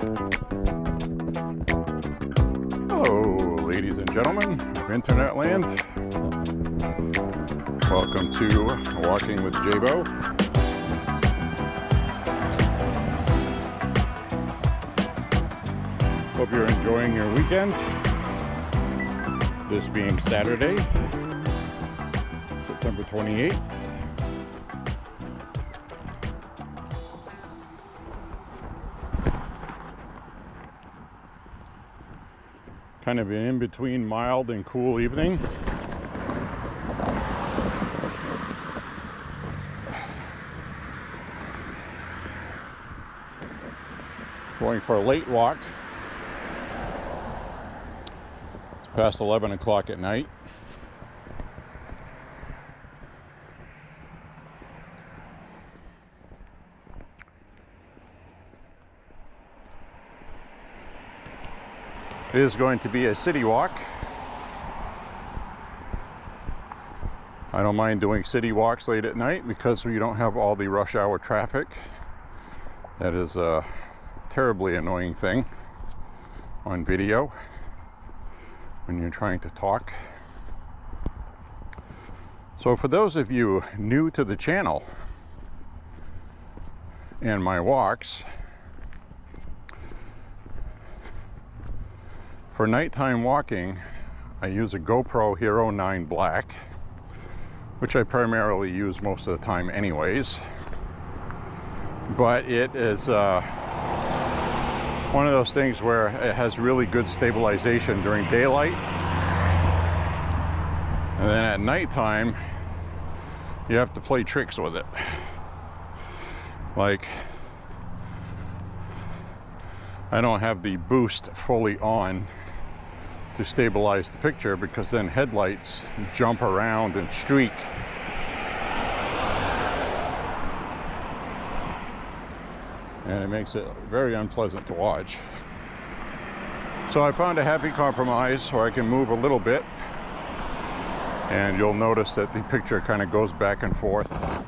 Hello, ladies and gentlemen of Internet Land. Welcome to Walking with J.Beau. Hope you're enjoying your weekend. This being Saturday, September 28th. Kind of an in-between mild and cool evening. Going for a late walk. It's past 11 o'clock at night. It is going to be a city walk. I don't mind doing city walks late at night because we don't have all the rush hour traffic. That is a terribly annoying thing on video when you're trying to talk. So for those of you new to the channel and my walks, for nighttime walking, I use a GoPro Hero 9 Black, which I primarily use most of the time anyways. But it is one of those things where it has really good stabilization during daylight. And then at nighttime, you have to play tricks with it. Like, I don't have the boost fully on to stabilize the picture because then headlights jump around and streak. And it makes it very unpleasant to watch. So I found a happy compromise where I can move a little bit, and you'll notice that the picture kind of goes back and forth a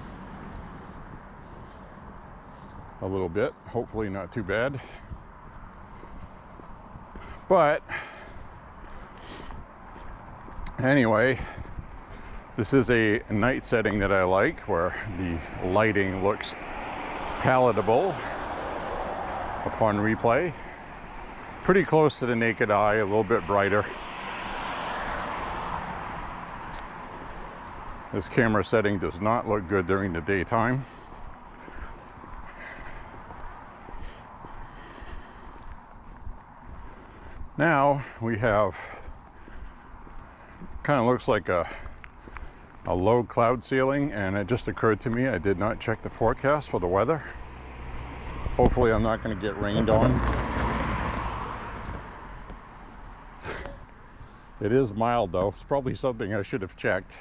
little bit. Hopefully not too bad. But anyway, this is a night setting that I like, where the lighting looks palatable upon replay. Pretty close to the naked eye, a little bit brighter. This camera setting does not look good during the daytime. Now we have, kind of looks like a low cloud ceiling, and it just occurred to me I did not check the forecast for the weather. Hopefully I'm not going to get rained on. It is mild though. It's probably something I should have checked.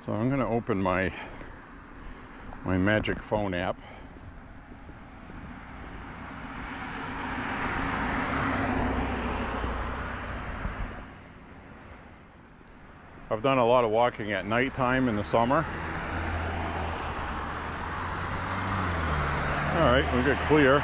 So I'm going to open my magic phone app. I've done a lot of walking at nighttime in the summer. All right, we got clear.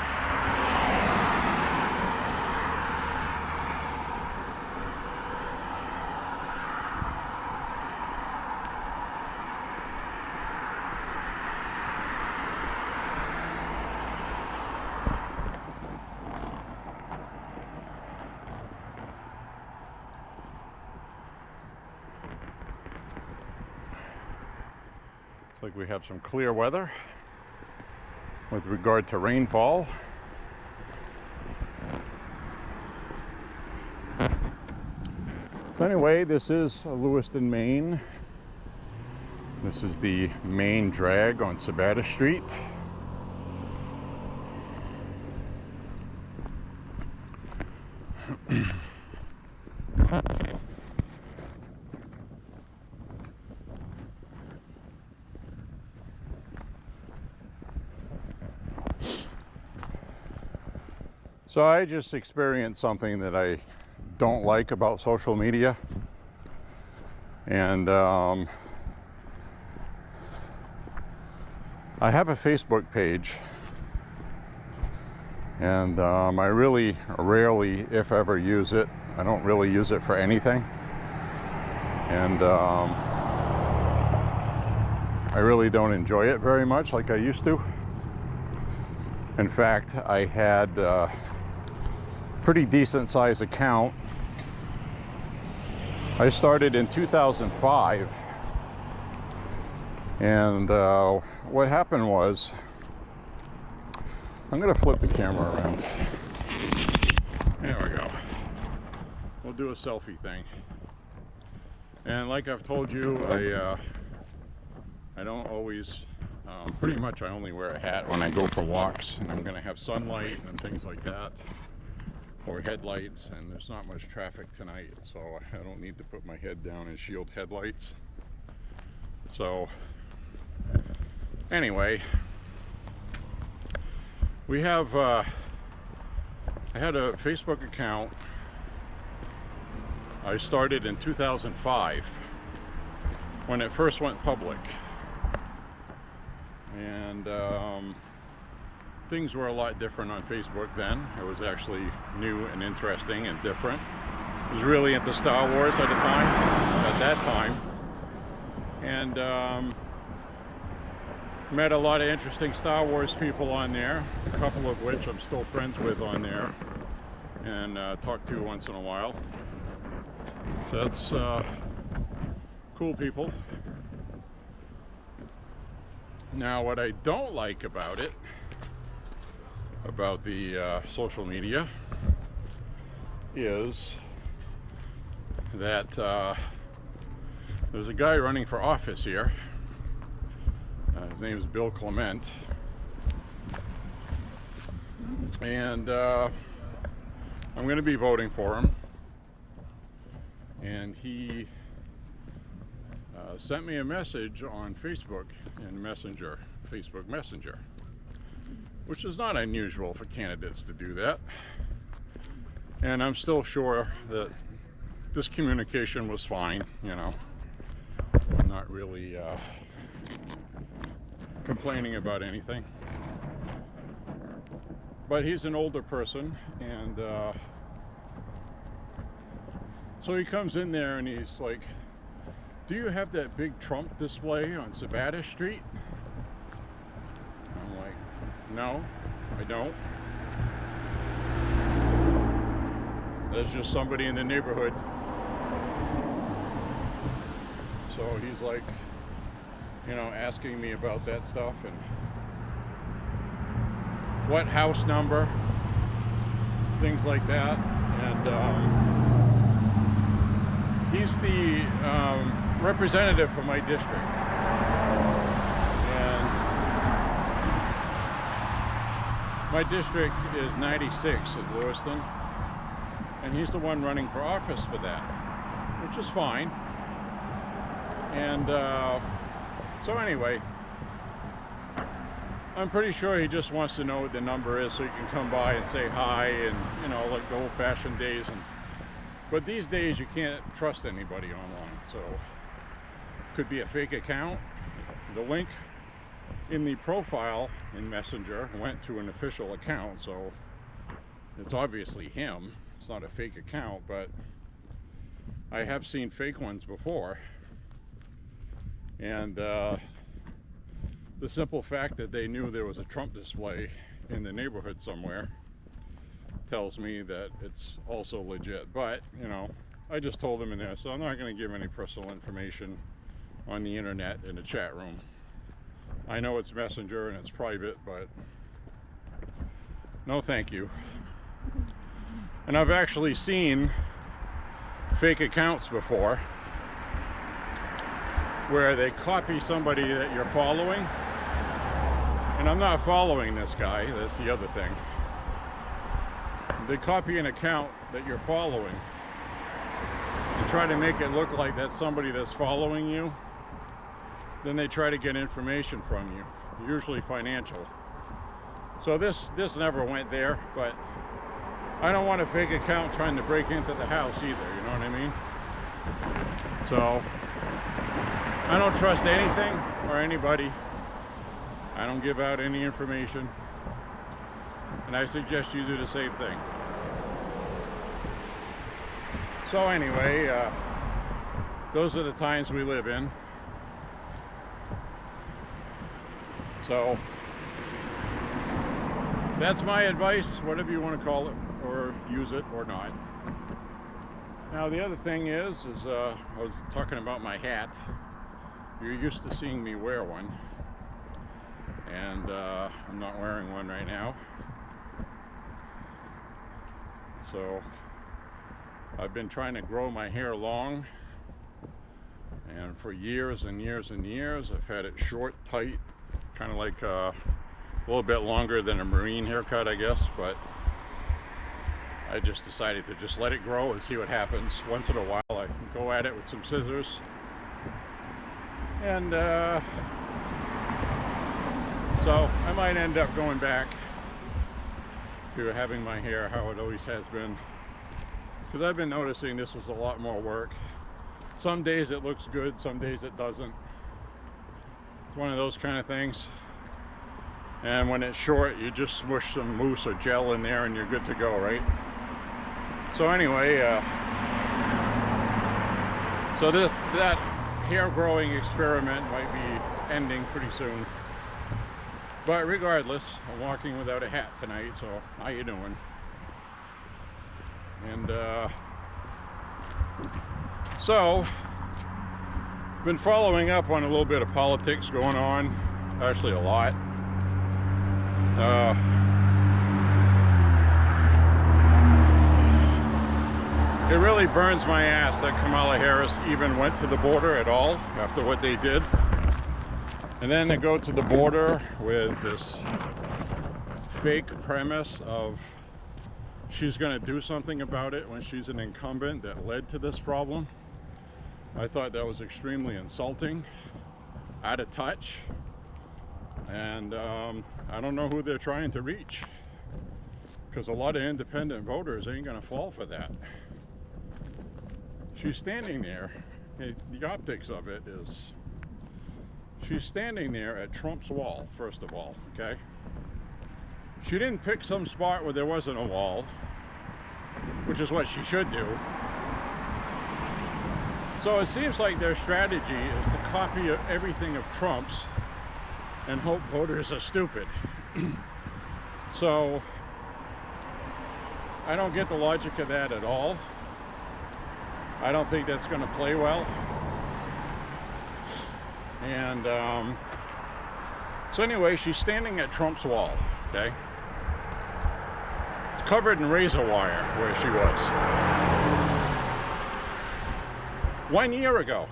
Like we have some clear weather with regard to rainfall. So anyway, this is Lewiston, Maine. This is the main drag on Sabata Street. So I just experienced something that I don't like about social media, and I have a Facebook page, And I really rarely, if ever, use it. I don't really use it for anything. And I really don't enjoy it very much like I used to. In fact, I had a pretty decent sized account. I started in 2005, and what happened was, I'm gonna flip the camera around. There we go. We'll do a selfie thing. And like I've told you, I don't always, pretty much I only wear a hat when I go for walks, and I'm gonna have sunlight and things like that, or headlights, and there's not much traffic tonight, so I don't need to put my head down and shield headlights. So anyway, we have I had a Facebook account. I started in 2005 when it first went public, and things were a lot different on Facebook then. It was actually new and interesting and different. I was really into Star Wars at that time, and met a lot of interesting Star Wars people on there, a couple of which I'm still friends with on there and talk to once in a while. So that's cool people. Now, what I don't like about it, about the social media, is that there's a guy running for office here. His name is Bill Clement, and I'm going to be voting for him. And he sent me a message on Facebook in Messenger, Facebook Messenger, which is not unusual for candidates to do that. And I'm still sure that this communication was fine, you know. I'm not really complaining about anything. But he's an older person, and so he comes in there and he's like, "Do you have that big Trump display on Sabbath Street?" I'm like, "No, I don't. There's just somebody in the neighborhood." So he's like, you know, asking me about that stuff and what house number, things like that. And he's the representative for my district, and my district is 96 in Lewiston, and he's the one running for office for that, which is fine. And so anyway, I'm pretty sure he just wants to know what the number is so he can come by and say hi, and, you know, like the old-fashioned days. But these days you can't trust anybody online, so it could be a fake account. The link in the profile in Messenger went to an official account, so it's obviously him. It's not a fake account, but I have seen fake ones before. And the simple fact that they knew there was a Trump display in the neighborhood somewhere tells me that it's also legit. But, you know, I just told him in there, so I'm not going to give any personal information on the internet in a chat room. I know it's Messenger and it's private, but no thank you. And I've actually seen fake accounts before where they copy somebody that you're following, and I'm not following this guy, that's the other thing. They copy an account that you're following and try to make it look like that's somebody that's following you. Then they try to get information from you, usually financial. So this never went there, but I don't want a fake account trying to break into the house either, you know what I mean? So I don't trust anything or anybody. I don't give out any information. And I suggest you do the same thing. So anyway, those are the times we live in. So that's my advice, whatever you want to call it, or use it or not. Now the other thing is I was talking about my hat. You're used to seeing me wear one, and I'm not wearing one right now. So I've been trying to grow my hair long, and for years and years and years I've had it short, tight, kind of like a little bit longer than a Marine haircut, I guess, but I just decided to just let it grow and see what happens. Once in a while I go at it with some scissors, and so I might end up going back to having my hair how it always has been, because I've been noticing this is a lot more work. Some days it looks good, some days it doesn't. It's one of those kind of things. And when it's short, you just smush some mousse or gel in there and you're good to go, right? So anyway, so that hair growing experiment might be ending pretty soon. But regardless, I'm walking without a hat tonight, so how you doing? And so, been following up on a little bit of politics going on, actually a lot. It really burns my ass that Kamala Harris even went to the border at all after what they did. And then they go to the border with this fake premise of she's going to do something about it when she's an incumbent that led to this problem. I thought that was extremely insulting, out of touch, and I don't know who they're trying to reach, because a lot of independent voters ain't going to fall for that. She's standing there, the optics of it is, she's standing there at Trump's wall, first of all, okay? She didn't pick some spot where there wasn't a wall, which is what she should do. So it seems like their strategy is to copy everything of Trump's and hope voters are stupid. So I don't get the logic of that at all. I don't think that's going to play well. And so anyway, she's standing at Trump's wall, okay? It's covered in razor wire where she was. 1 year ago,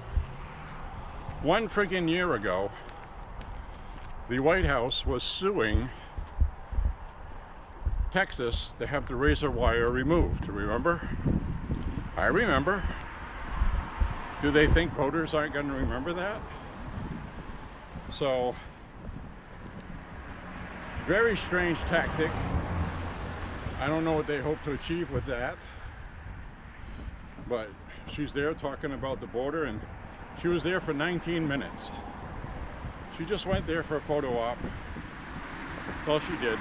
one friggin' year ago, the White House was suing Texas to have the razor wire removed, remember? I remember. Do they think voters aren't going to remember that? So, very strange tactic. I don't know what they hope to achieve with that. But she's there talking about the border, and she was there for 19 minutes. She just went there for a photo op. That's all she did.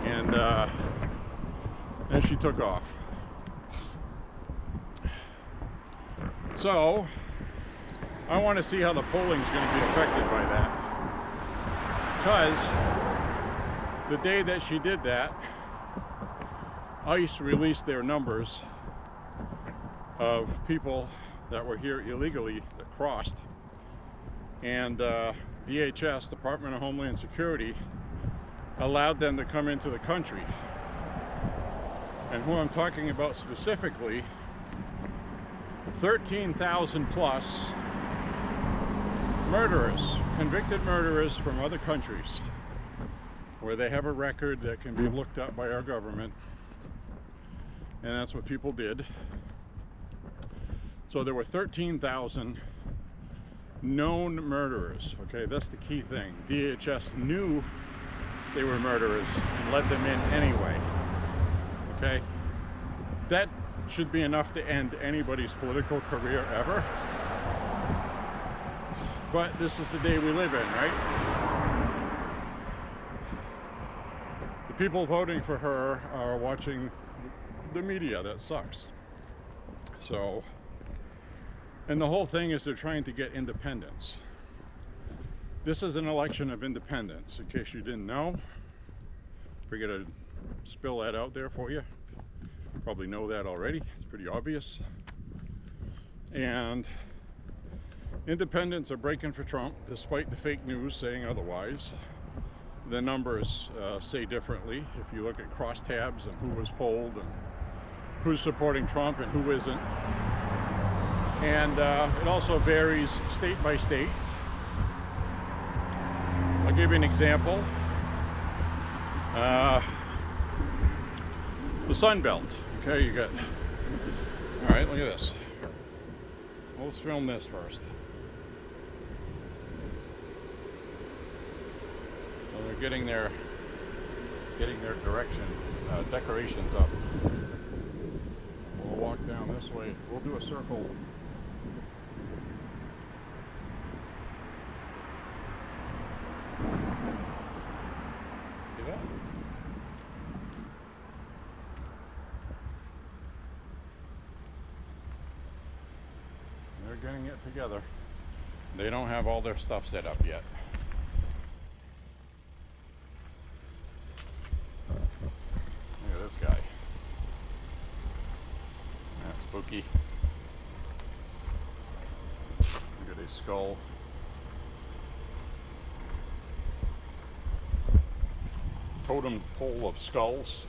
And then she took off. So, I want to see how the polling is going to be affected by that. Because the day that she did that, ICE released their numbers of people that were here illegally that crossed. And DHS, Department of Homeland Security, allowed them to come into the country. And who I'm talking about specifically, 13,000 plus murderers, convicted murderers from other countries where they have a record that can be looked up by our government. And that's what people did. So there were 13,000 known murderers. Okay, that's the key thing. DHS knew they were murderers and let them in anyway. Okay, that should be enough to end anybody's political career ever. But this is the day we live in, right? The people voting for her are watching the media that sucks. So, and the whole thing is they're trying to get independence. This is an election of independence, in case you didn't know. We're gonna spill that out there for you. Probably know that already, it's pretty obvious. And independents are breaking for Trump, despite the fake news saying otherwise. The numbers say differently. If you look at crosstabs and who was polled and who's supporting Trump and who isn't. And it also varies state by state. I'll give you an example. The Sun Belt. Okay, you got. All right, look at this. Let's film this first. So they're getting their decorations up. We'll walk down this way. We'll do a circle. See that? They're getting it together. They don't have all their stuff set up yet. Look at this guy. That's spooky. Look at his skull. Totem pole of skulls.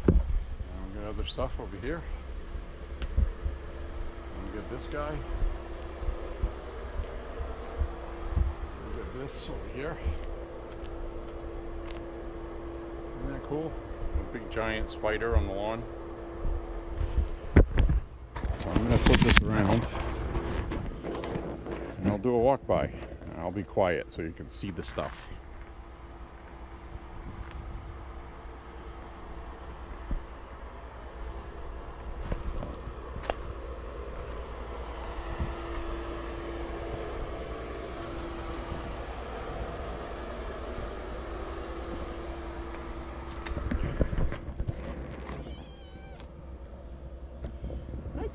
And we got other stuff over here. And we got this guy. We got this over here. Isn't that cool? A big giant spider on the lawn. So I'm going to flip this around and I'll do a walk by. I'll be quiet so you can see the stuff.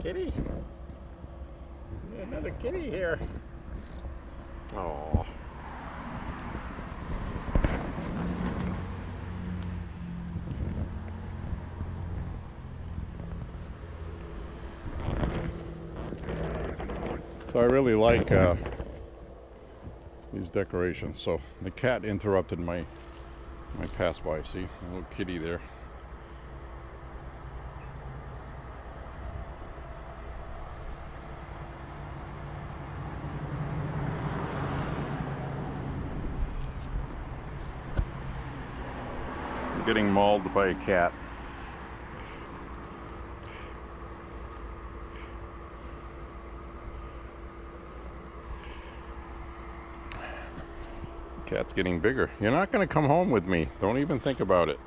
Kitty. Another kitty here. Oh. So I really like these decorations. So the cat interrupted my pass by. See, a little kitty there. Getting mauled by a cat. Cat's getting bigger. You're not going to come home with me. Don't even think about it.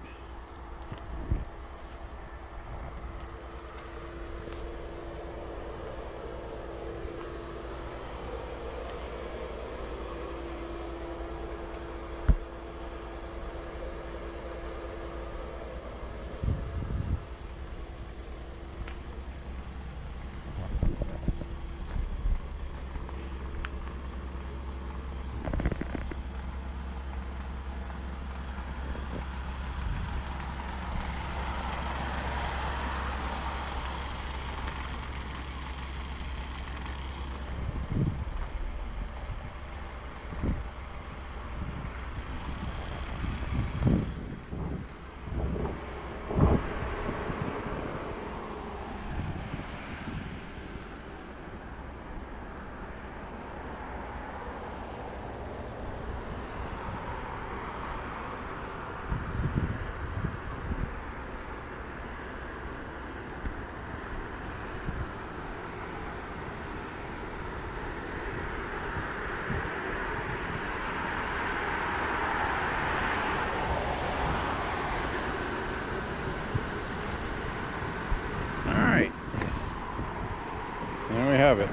There we have it.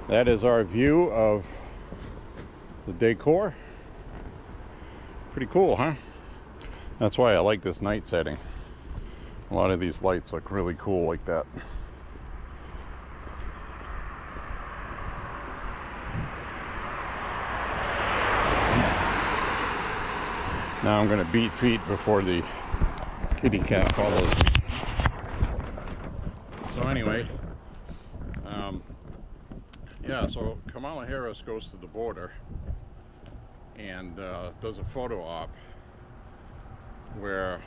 That is our view of the decor. Pretty cool, huh? That's why I like this night setting. A lot of these lights look really cool like that. Now I'm going to beat feet before the kitty cat follows me. So anyway, yeah, so Kamala Harris goes to the border and does a photo op where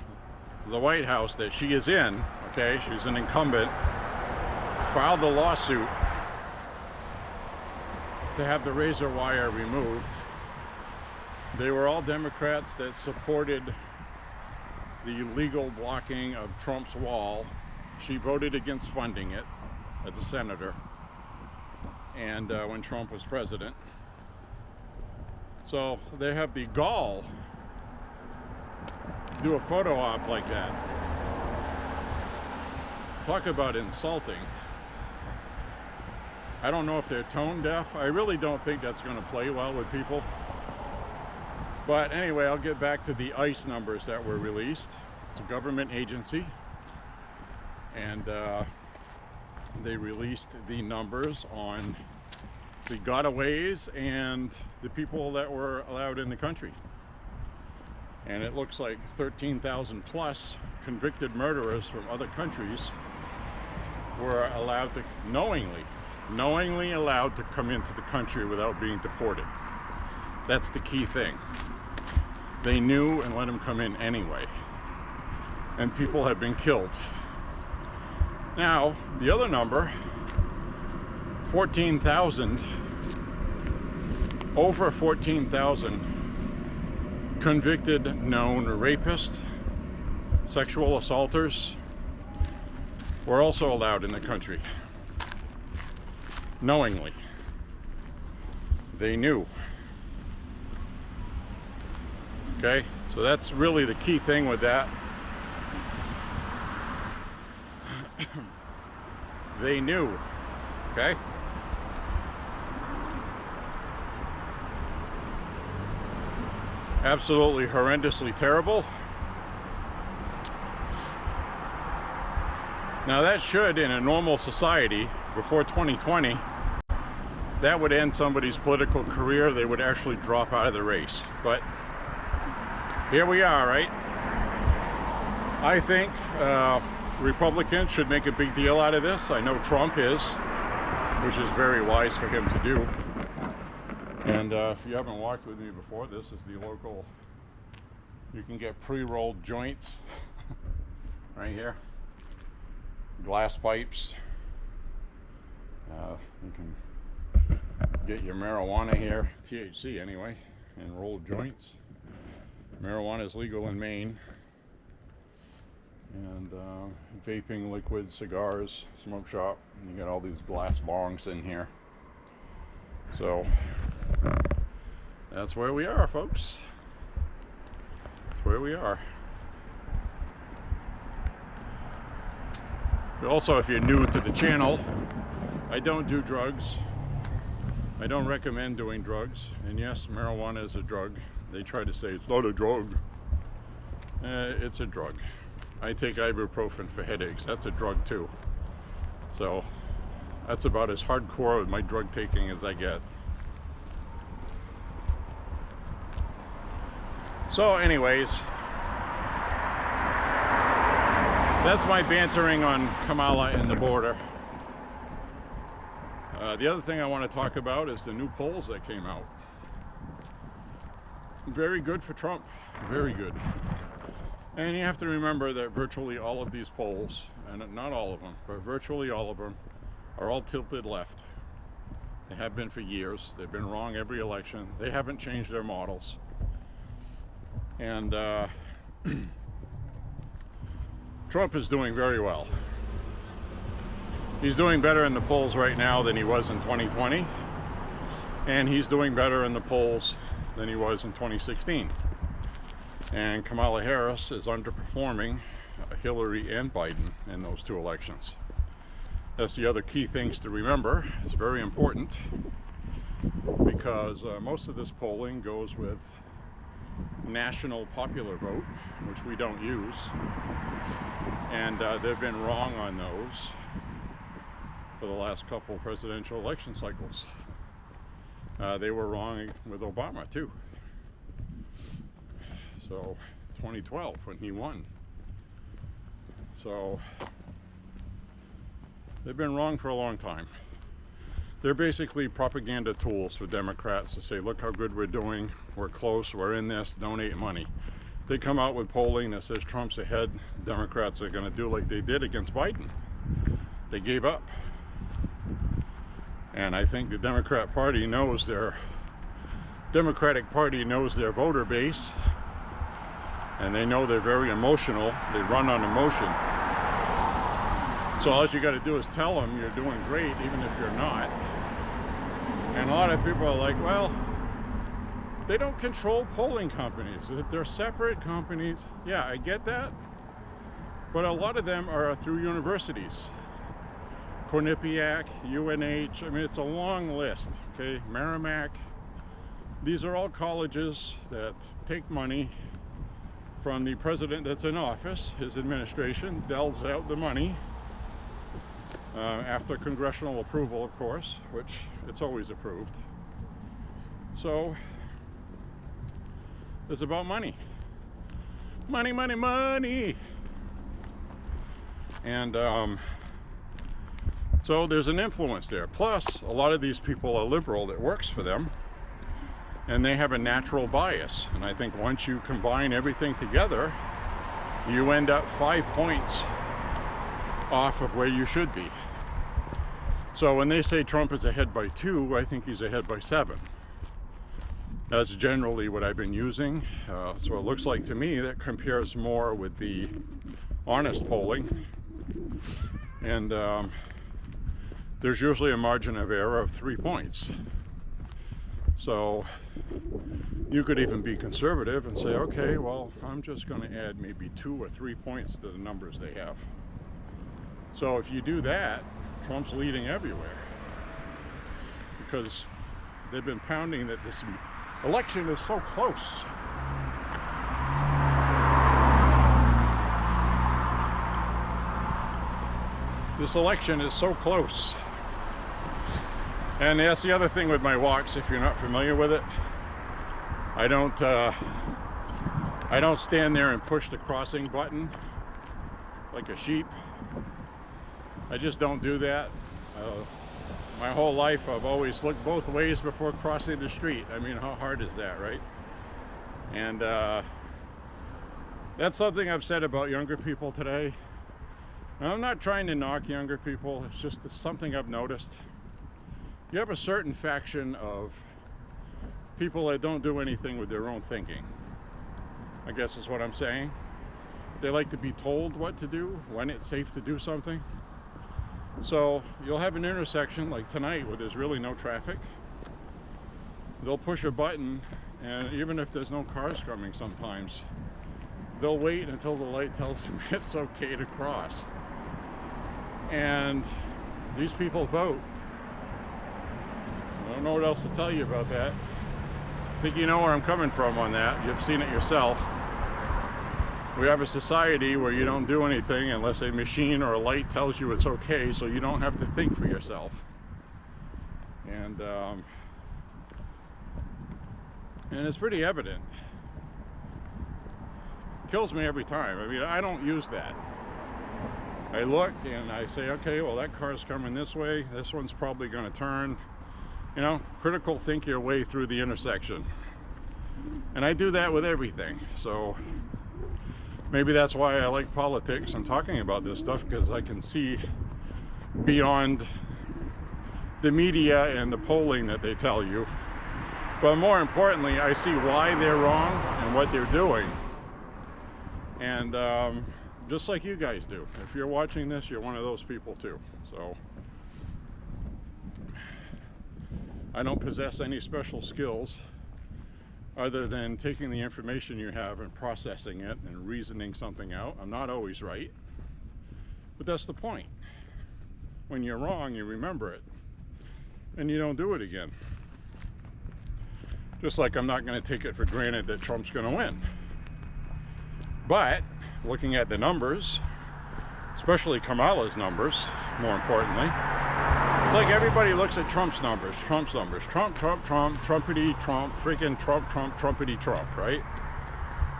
the White House that she is in, okay, she's an incumbent, filed a lawsuit to have the razor wire removed. They were all Democrats that supported the illegal blocking of Trump's wall. She voted against funding it as a senator, and when Trump was president. So they have the gall to do a photo op like that. Talk about insulting. I don't know if they're tone deaf. I really don't think that's going to play well with people. But anyway, I'll get back to the ICE numbers that were released. It's a government agency, and they released the numbers on the gotaways and the people that were allowed in the country. And it looks like 13,000 plus convicted murderers from other countries were allowed to, knowingly allowed to come into the country without being deported. That's the key thing. They knew and let them come in anyway. And people have been killed. Now, the other number, 14,000, over 14,000 convicted known rapists, sexual assaulters, were also allowed in the country. Knowingly. They knew. Okay, so that's really the key thing with that. They knew. Okay? Absolutely horrendously terrible. Now that should, in a normal society, before 2020, that would end somebody's political career. They would actually drop out of the race. But here we are, right? I think Republicans should make a big deal out of this. I know Trump is, which is very wise for him to do. And if you haven't walked with me before, this is the local, you can get pre-rolled joints right here. Glass pipes. You can get your marijuana here, THC anyway, and rolled joints. Marijuana is legal in Maine. And vaping, liquid, cigars, smoke shop. And you got all these glass bongs in here. So that's where we are, folks. That's where we are. But also, if you're new to the channel, I don't do drugs. I don't recommend doing drugs. And yes, marijuana is a drug. They try to say it's not a drug. It's a drug. I take ibuprofen for headaches. That's a drug too. So that's about as hardcore with my drug taking as I get. So anyways, that's my bantering on Kamala and the border. The other thing I want to talk about is the new polls that came out. Very good for Trump. Very good. And you have to remember that virtually all of these polls, and not all of them, but virtually all of them, are all tilted left. They have been for years. They've been wrong every election. They haven't changed their models. And Trump is doing very well. He's doing better in the polls right now than he was in 2020. And he's doing better in the polls than he was in 2016. And Kamala Harris is underperforming Hillary and Biden in those two elections. That's the other key things to remember. It's very important because most of this polling goes with national popular vote, which we don't use, and they've been wrong on those for the last couple presidential election cycles. They were wrong with Obama too. So 2012 when he won. So they've been wrong for a long time. They're basically propaganda tools for Democrats to say, look how good we're doing, we're close, we're in this, donate money. They come out with polling that says Trump's ahead. Democrats are going to do like they did against Biden. They gave up. And I think the Democratic Party knows their voter base, and they know they're very emotional. They run on emotion. So all you got to do is tell them you're doing great, even if you're not. And a lot of people are like, well, they don't control polling companies. They're separate companies. Yeah, I get that. But a lot of them are through universities. Quinnipiac, UNH, I mean, it's a long list, okay? Merrimack. These are all colleges that take money from the president that's in office. His administration delves out the money after congressional approval, of course, which it's always approved. So it's about money. Money, money, money. And so there's an influence there. Plus, a lot of these people are liberal that works for them, and they have a natural bias. And I think once you combine everything together, you end up 5 points off of where you should be. So when they say Trump is ahead by 2, I think he's ahead by 7. That's generally what I've been using. So it looks like to me that compares more with the honest polling. And there's usually a margin of error of 3 points. So you could even be conservative and say, okay, well, I'm just going to add maybe 2 or 3 points to the numbers they have. So if you do that, Trump's leading everywhere, because they've been pounding that this election is so close. This election is so close. And that's the other thing with my walks, if you're not familiar with it. I don't stand there and push the crossing button like a sheep. I just don't do that. My whole life I've always looked both ways before crossing the street. I mean, how hard is that, right? And that's something I've said about younger people today. I'm not trying to knock younger people, it's just something I've noticed. You have a certain faction of people that don't do anything with their own thinking, I guess is what I'm saying. They like to be told what to do, when it's safe to do something. So you'll have an intersection like tonight where there's really no traffic. They'll push a button, and even if there's no cars coming sometimes, they'll wait until the light tells them it's okay to cross. And these people vote. I don't know what else to tell you about that. I think you know where I'm coming from on that. You've seen it yourself. We have a society where you don't do anything unless a machine or a light tells you it's okay, so you don't have to think for yourself. And it's pretty evident. It kills me every time. I mean, I don't use that. I look and I say, okay, well, that car's coming this way. This one's probably going to turn. You know, critical think your way through the intersection. And I do that with everything. So maybe that's why I like politics and talking about this stuff, because I can see beyond the media and the polling that they tell you. But more importantly, I see why they're wrong and what they're doing. And just like you guys do. If you're watching this, you're one of those people too. So I don't possess any special skills other than taking the information you have and processing it and reasoning something out. I'm not always right, but that's the point. When you're wrong, you remember it and you don't do it again. Just like I'm not going to take it for granted that Trump's going to win. But looking at the numbers, especially Kamala's numbers, more importantly, it's like everybody looks at Trump's numbers, Trump, Trumpity Trump, freaking Trump, Trumpity Trump, right?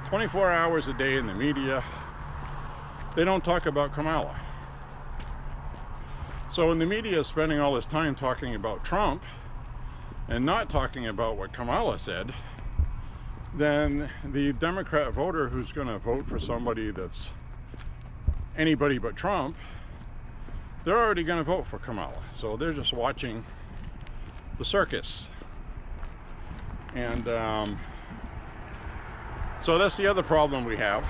24 hours a day in the media, they don't talk about Kamala. So when the media is spending all this time talking about Trump and not talking about what Kamala said, then the Democrat voter who's going to vote for somebody that's anybody but Trump, they're already going to vote for Kamala. So they're just watching the circus. And so that's the other problem we have.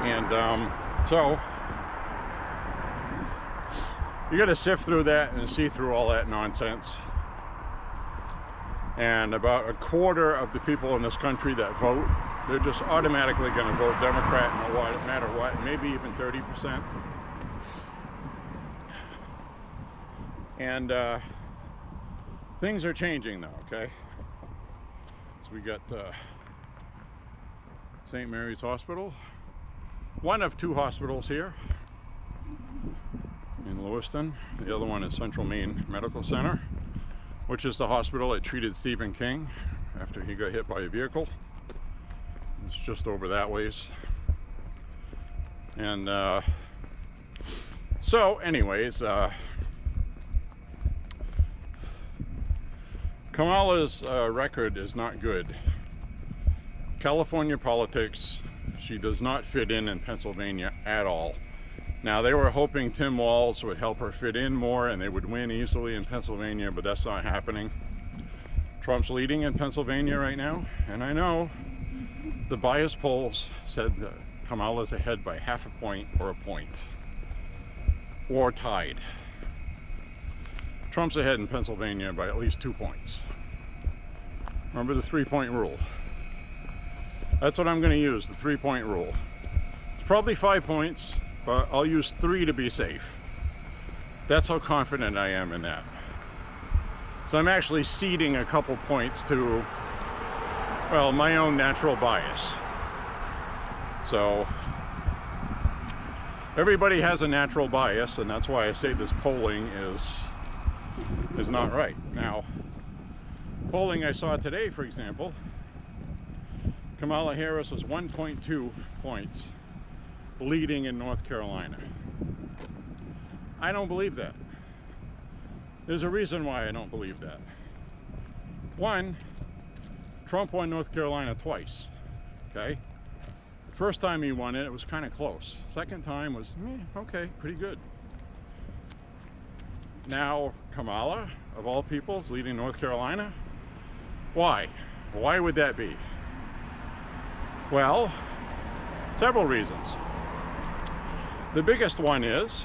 And so you got to sift through that and see through all that nonsense. And about a quarter of the people in this country that vote, they're just automatically going to vote Democrat no matter what, maybe even 30%. And things are changing though, okay? So we got St. Mary's Hospital, one of two hospitals here in Lewiston. The other one is Central Maine Medical Center, which is the hospital that treated Stephen King after he got hit by a vehicle. It's just over that ways. And so anyways, Kamala's record is not good. California politics, she does not fit in Pennsylvania at all. Now they were hoping Tim Walz would help her fit in more and they would win easily in Pennsylvania, but that's not happening. Trump's leading in Pennsylvania right now, and I know the bias polls said that Kamala's ahead by half a point or a point, or tied. Trump's ahead in Pennsylvania by at least 2 points. Remember the 3-point rule. That's what I'm going to use, the 3-point rule. It's probably 5 points, but I'll use 3 to be safe. That's how confident I am in that. So I'm actually ceding a couple points to, well, my own natural bias. So everybody has a natural bias, and that's why I say this polling is not right. Now, polling I saw today, for example, Kamala Harris was 1.2 points leading in North Carolina. I don't believe that. There's a reason why I don't believe that. One, Trump won North Carolina twice, okay? The first time he won it, it was kind of close. Second time was, okay, pretty good. Now, Kamala, of all people, is leading North Carolina. Why? Why would that be? Well, several reasons. The biggest one is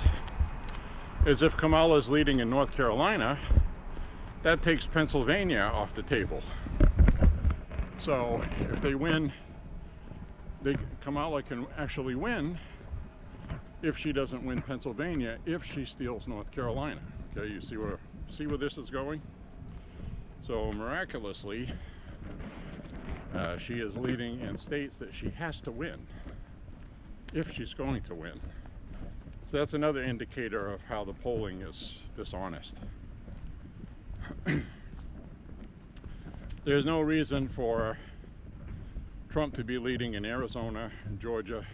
if Kamala is leading in North Carolina, that takes Pennsylvania off the table. So if they win, Kamala can actually win if she doesn't win Pennsylvania, if she steals North Carolina. Okay, you see where this is going? So miraculously, she is leading in states that she has to win, if she's going to win. So that's another indicator of how the polling is dishonest. There's no reason for Trump to be leading in Arizona and Georgia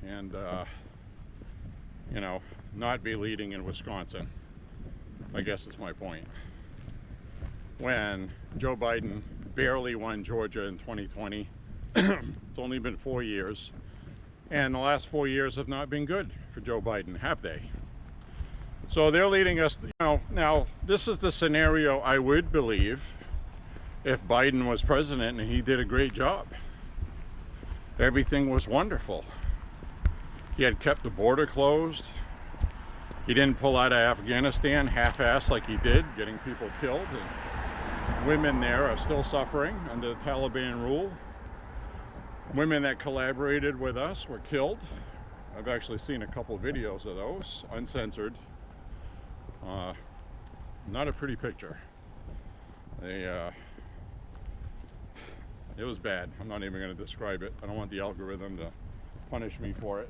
and you know, not be leading in Wisconsin. I guess is my point. When Joe Biden barely won Georgia in 2020, it's only been 4 years, and the last 4 years have not been good for Joe Biden, have they? So they're leading us, you know. Now this is the scenario I would believe if Biden was president and he did a great job. Everything was wonderful. He had kept the border closed. He didn't pull out of Afghanistan half-assed like he did, getting people killed, and women there are still suffering under the Taliban rule. Women that collaborated with us were killed. I've actually seen a couple videos of those, uncensored, Not a pretty picture. It was bad. I'm not even going to describe it. I don't want the algorithm to punish me for it.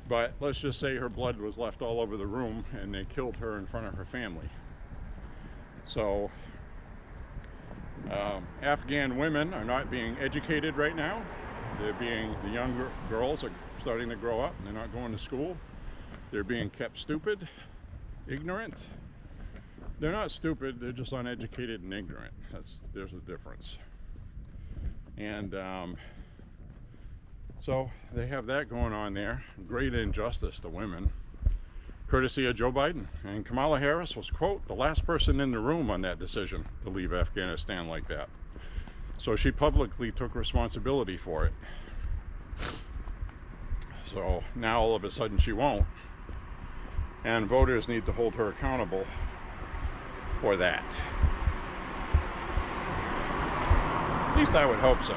But let's just say her blood was left all over the room and they killed her in front of her family. So Afghan women are not being educated right now. The younger girls are starting to grow up and they're not going to school. They're being kept stupid, ignorant. They're not stupid, they're just uneducated and ignorant. There's a difference. And so they have that going on there. Great injustice to women, courtesy of Joe Biden. And Kamala Harris was, quote, the last person in the room on that decision to leave Afghanistan like that. So she publicly took responsibility for it. So now all of a sudden she won't. And voters need to hold her accountable for that. At least I would hope so.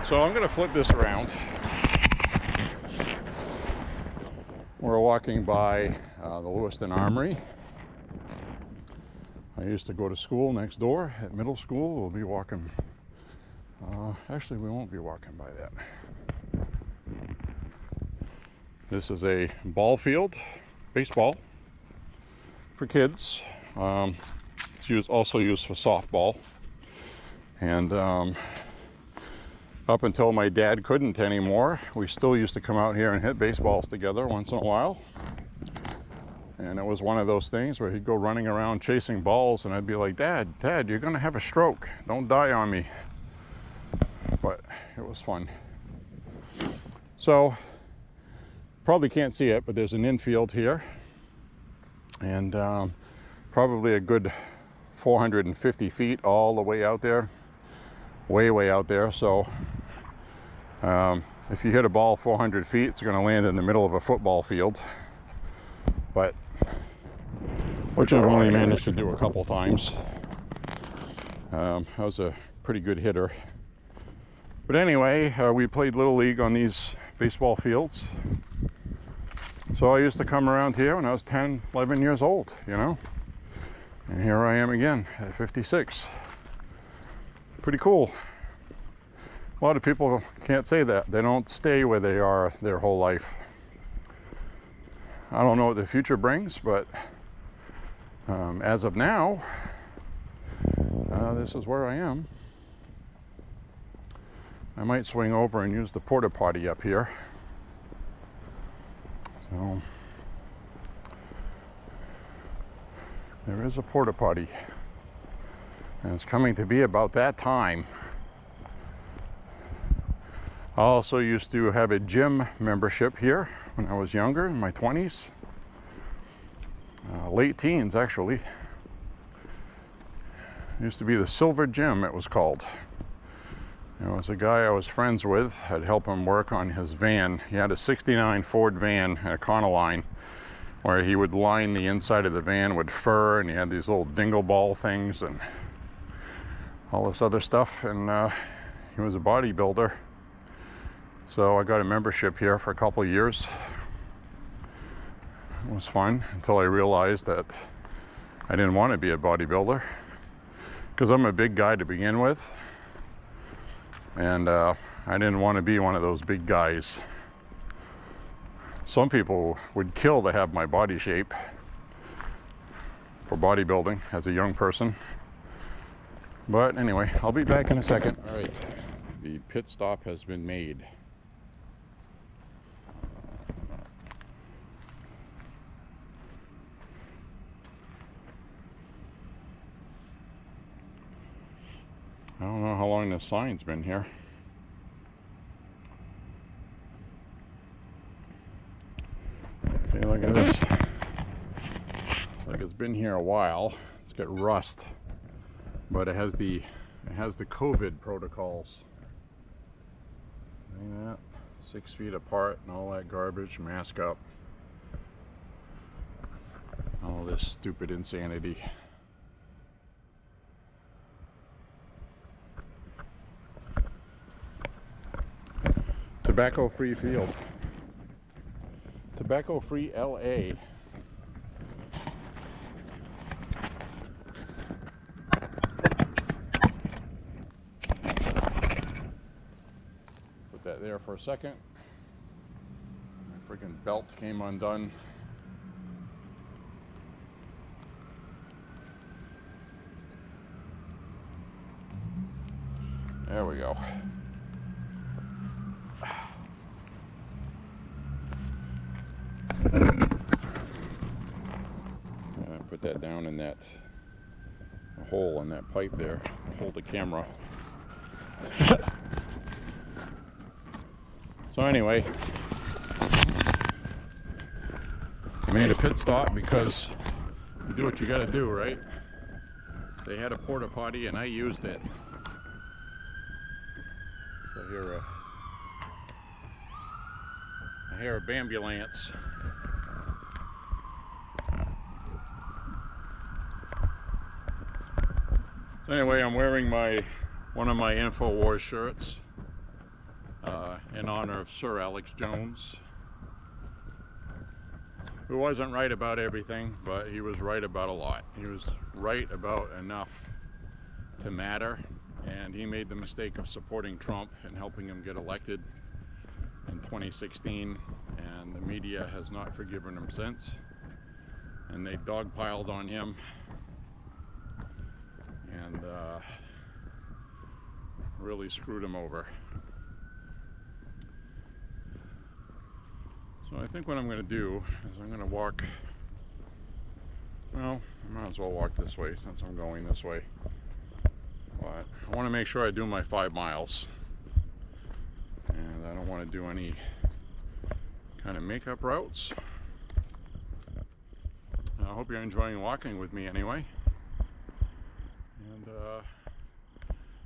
So I'm going to flip this around. We're walking by the Lewiston Armory. I used to go to school next door at middle school. We'll be walking, actually we won't be walking by that. This is a ball field, baseball, for kids. It's also used for softball. And up until my dad couldn't anymore, we still used to come out here and hit baseballs together once in a while. And it was one of those things where he'd go running around chasing balls and I'd be like, Dad, you're gonna have a stroke. Don't die on me. But it was fun. So, probably can't see it, but there's an infield here. And probably a good 450 feet all the way out there. Way out there. So, if you hit a ball 400 feet, it's gonna land in the middle of a football field. But which I've only managed to do a couple times. I was a pretty good hitter. But anyway, we played Little League on these baseball fields. So I used to come around here when I was 10, 11 years old, you know. And here I am again at 56. Pretty cool. A lot of people can't say that. They don't stay where they are their whole life. I don't know what the future brings, but as of now, this is where I am. I might swing over and use the porta potty up here. So there is a porta potty, and it's coming to be about that time. I also used to have a gym membership here when I was younger, in my 20s. Late teens, actually. It used to be the Silver Gym, it was called. It was a guy I was friends with. I'd help him work on his van. He had a 69 Ford van, a Econoline, where he would line the inside of the van with fur, and he had these little dingle ball things and all this other stuff. And he was a bodybuilder. So I got a membership here for a couple of years. It was fun until I realized that I didn't want to be a bodybuilder, because I'm a big guy to begin with, and I didn't want to be one of those big guys. Some people would kill to have my body shape for bodybuilding as a young person. But anyway, I'll be back in a second. All right, the pit stop has been made. I don't know how long this sign's been here. See, look at this. Like it's been here a while. It's got rust, but it has the COVID protocols. See that? 6 feet apart and all that garbage. Mask up. All this stupid insanity. Tobacco-free field. Tobacco-free LA. for a second. My friggin' belt came undone. There we go. Put that down in that hole in that pipe there. Hold the camera. So anyway, I made a pit stop because you do what you gotta do, right? They had a porta potty and I used it. So I hear a bambulance. So anyway, I'm wearing one of my InfoWars shirts in honor of Sir Alex Jones, who wasn't right about everything, but he was right about a lot. He was right about enough to matter, and he made the mistake of supporting Trump and helping him get elected in 2016, and the media has not forgiven him since, and they dogpiled on him and really screwed him over. So I think what I'm going to do is I'm going to walk, well, I might as well walk this way since I'm going this way, but I want to make sure I do my 5 miles, and I don't want to do any kind of makeup routes. I hope you're enjoying walking with me anyway. And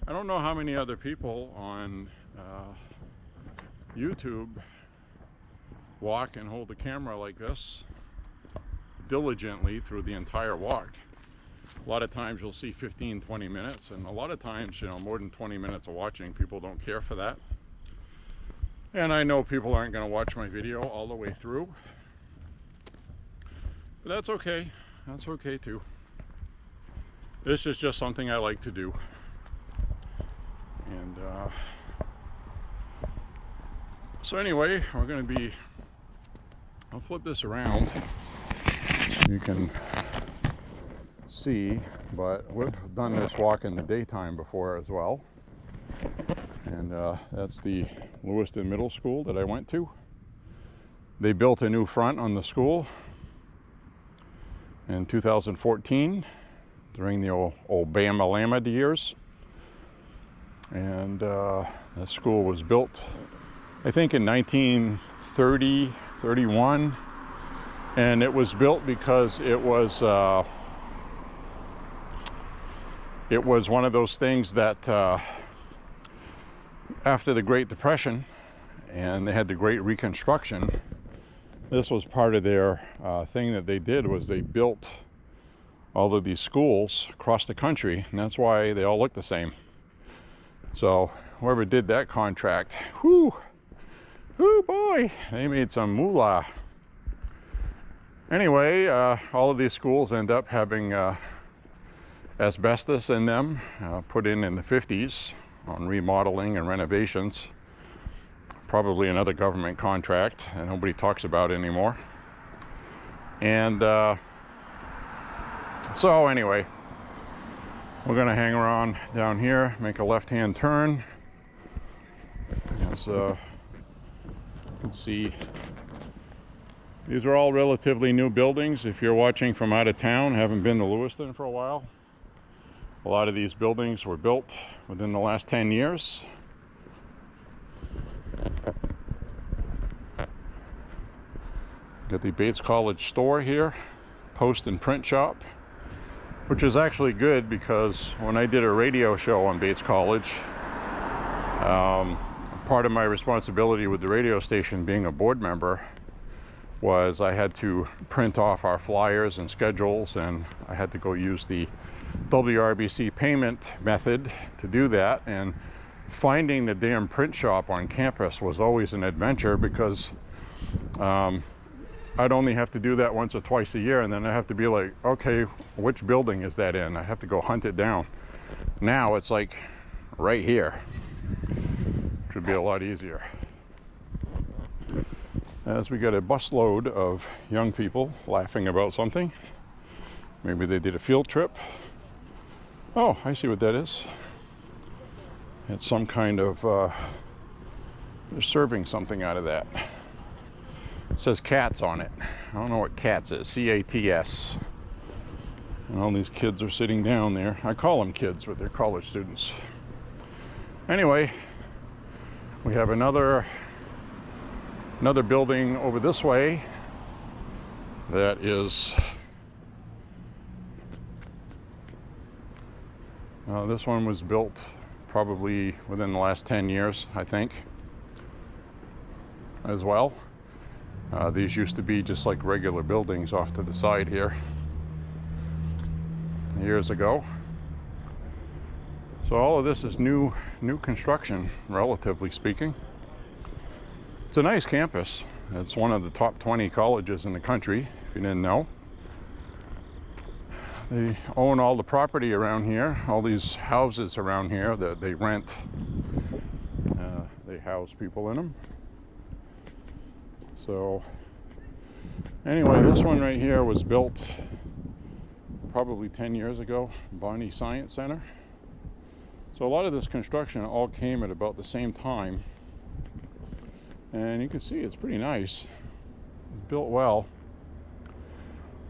I don't know how many other people on YouTube walk and hold the camera like this diligently through the entire walk. A lot of times you'll see 15-20 minutes, and a lot of times, you know, more than 20 minutes of watching, people don't care for that. And I know people aren't going to watch my video all the way through, but that's okay. That's okay too. This is just something I like to do. And so anyway, we're going to be, I'll flip this around so you can see, but we've done this walk in the daytime before as well. And that's the Lewiston Middle School that I went to. They built a new front on the school in 2014 during the old Obama years. And the school was built, I think, in 1930, 31. And it was built because it was one of those things that after the Great Depression and they had the Great Reconstruction, this was part of their thing that they did, was they built all of these schools across the country, and that's why they all look the same. So whoever did that contract, whoo boy, they made some moolah. Anyway, all of these schools end up having asbestos in them, put in the 50s on remodeling and renovations. Probably another government contract that nobody talks about anymore. And so anyway, we're going to hang around down here, make a left-hand turn. As you can see, these are all relatively new buildings. If you're watching from out of town, haven't been to Lewiston for a while, a lot of these buildings were built within the last 10 years. Got the Bates College store here, post and print shop, which is actually good because when I did a radio show on Bates College, part of my responsibility with the radio station, being a board member, was I had to print off our flyers and schedules, and I had to go use the WRBC payment method to do that. And finding the damn print shop on campus was always an adventure because I'd only have to do that once or twice a year, and then I have to be like, okay, which building is that in? I have to go hunt it down. Now it's like right here, which would be a lot easier. as we get a busload of young people laughing about something. Maybe they did a field trip. Oh, I see what that is. It's some kind of, they're serving something out of that. It says cats on it. I don't know what cats is, C-A-T-S. And all these kids are sitting down there. I call them kids, but they're college students. Anyway, we have another building over this way that is, this one was built probably within the last 10 years, I think, as well. These used to be just like regular buildings off to the side here years ago. So all of this is new construction, relatively speaking. It's a nice campus. It's one of the top 20 colleges in the country, if you didn't know. They own all the property around here, all these houses around here that they rent. They house people in them. So anyway, this one right here was built probably 10 years ago, Bonnie Science Center. So a lot of this construction all came at about the same time. And you can see it's pretty nice. It's built well.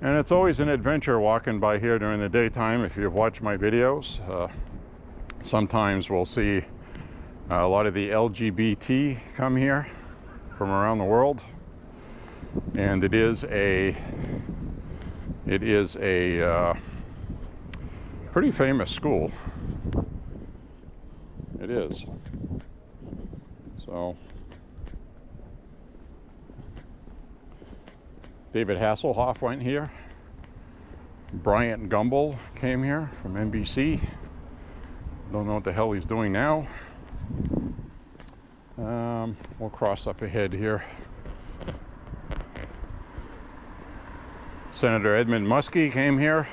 And it's always an adventure walking by here during the daytime if you've watched my videos. Sometimes we'll see a lot of the LGBT come here from around the world. And it is a pretty famous school. It is. So David Hasselhoff went here. Bryant Gumbel came here from NBC. Don't know what the hell he's doing now. We'll cross up ahead here. Senator Edmund Muskie came here.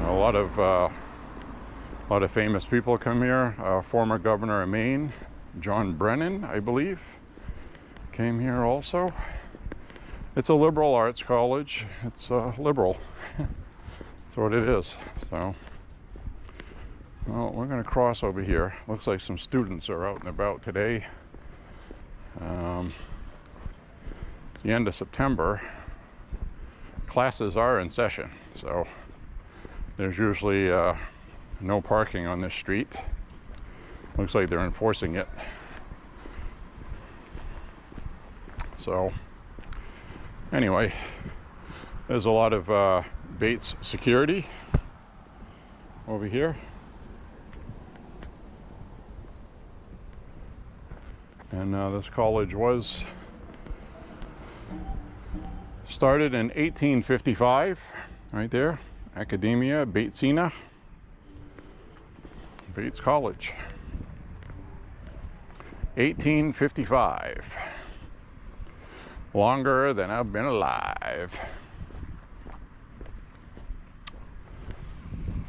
A lot of famous people come here. Former governor of Maine, John Brennan, I believe, came here also. It's a liberal arts college. It's liberal. That's what it is. So, well, we're going to cross over here. Looks like some students are out and about today. It's the end of September. Classes are in session, so there's usually no parking on this street. Looks like they're enforcing it. So anyway, there's a lot of Bates security over here. And this college was started in 1855, right there, Academia Batesina, Bates College, 1855. Longer than I've been alive.